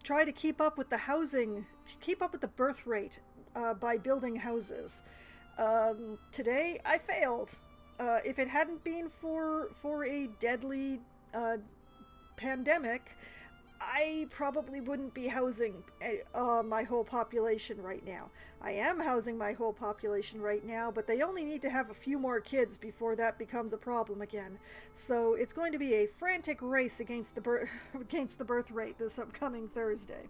try to keep up with the housing, keep up with the birth rate by building houses. Today, I failed. If it hadn't been for a deadly pandemic, I probably wouldn't be housing my whole population right now. I am housing my whole population right now, but they only need to have a few more kids before that becomes a problem again. So it's going to be a frantic race against the birth rate this upcoming Thursday.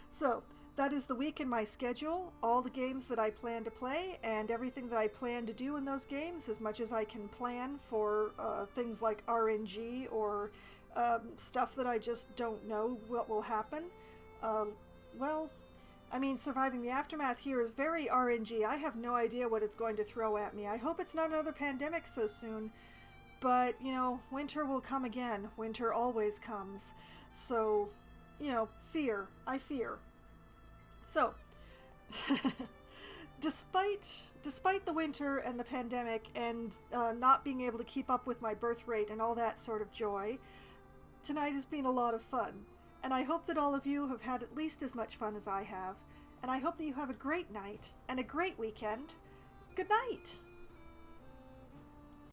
So that is the week in my schedule, all the games that I plan to play, and everything that I plan to do in those games, as much as I can plan for things like RNG or stuff that I just don't know what will happen. Well, I mean, Surviving the Aftermath here is very RNG. I have no idea what it's going to throw at me. I hope it's not another pandemic so soon. But, you know, winter will come again. Winter always comes. So, you know, fear. I fear. So, despite the winter and the pandemic and not being able to keep up with my birth rate and all that sort of joy, tonight has been a lot of fun, and I hope that all of you have had at least as much fun as I have, and I hope that you have a great night and a great weekend. Good night!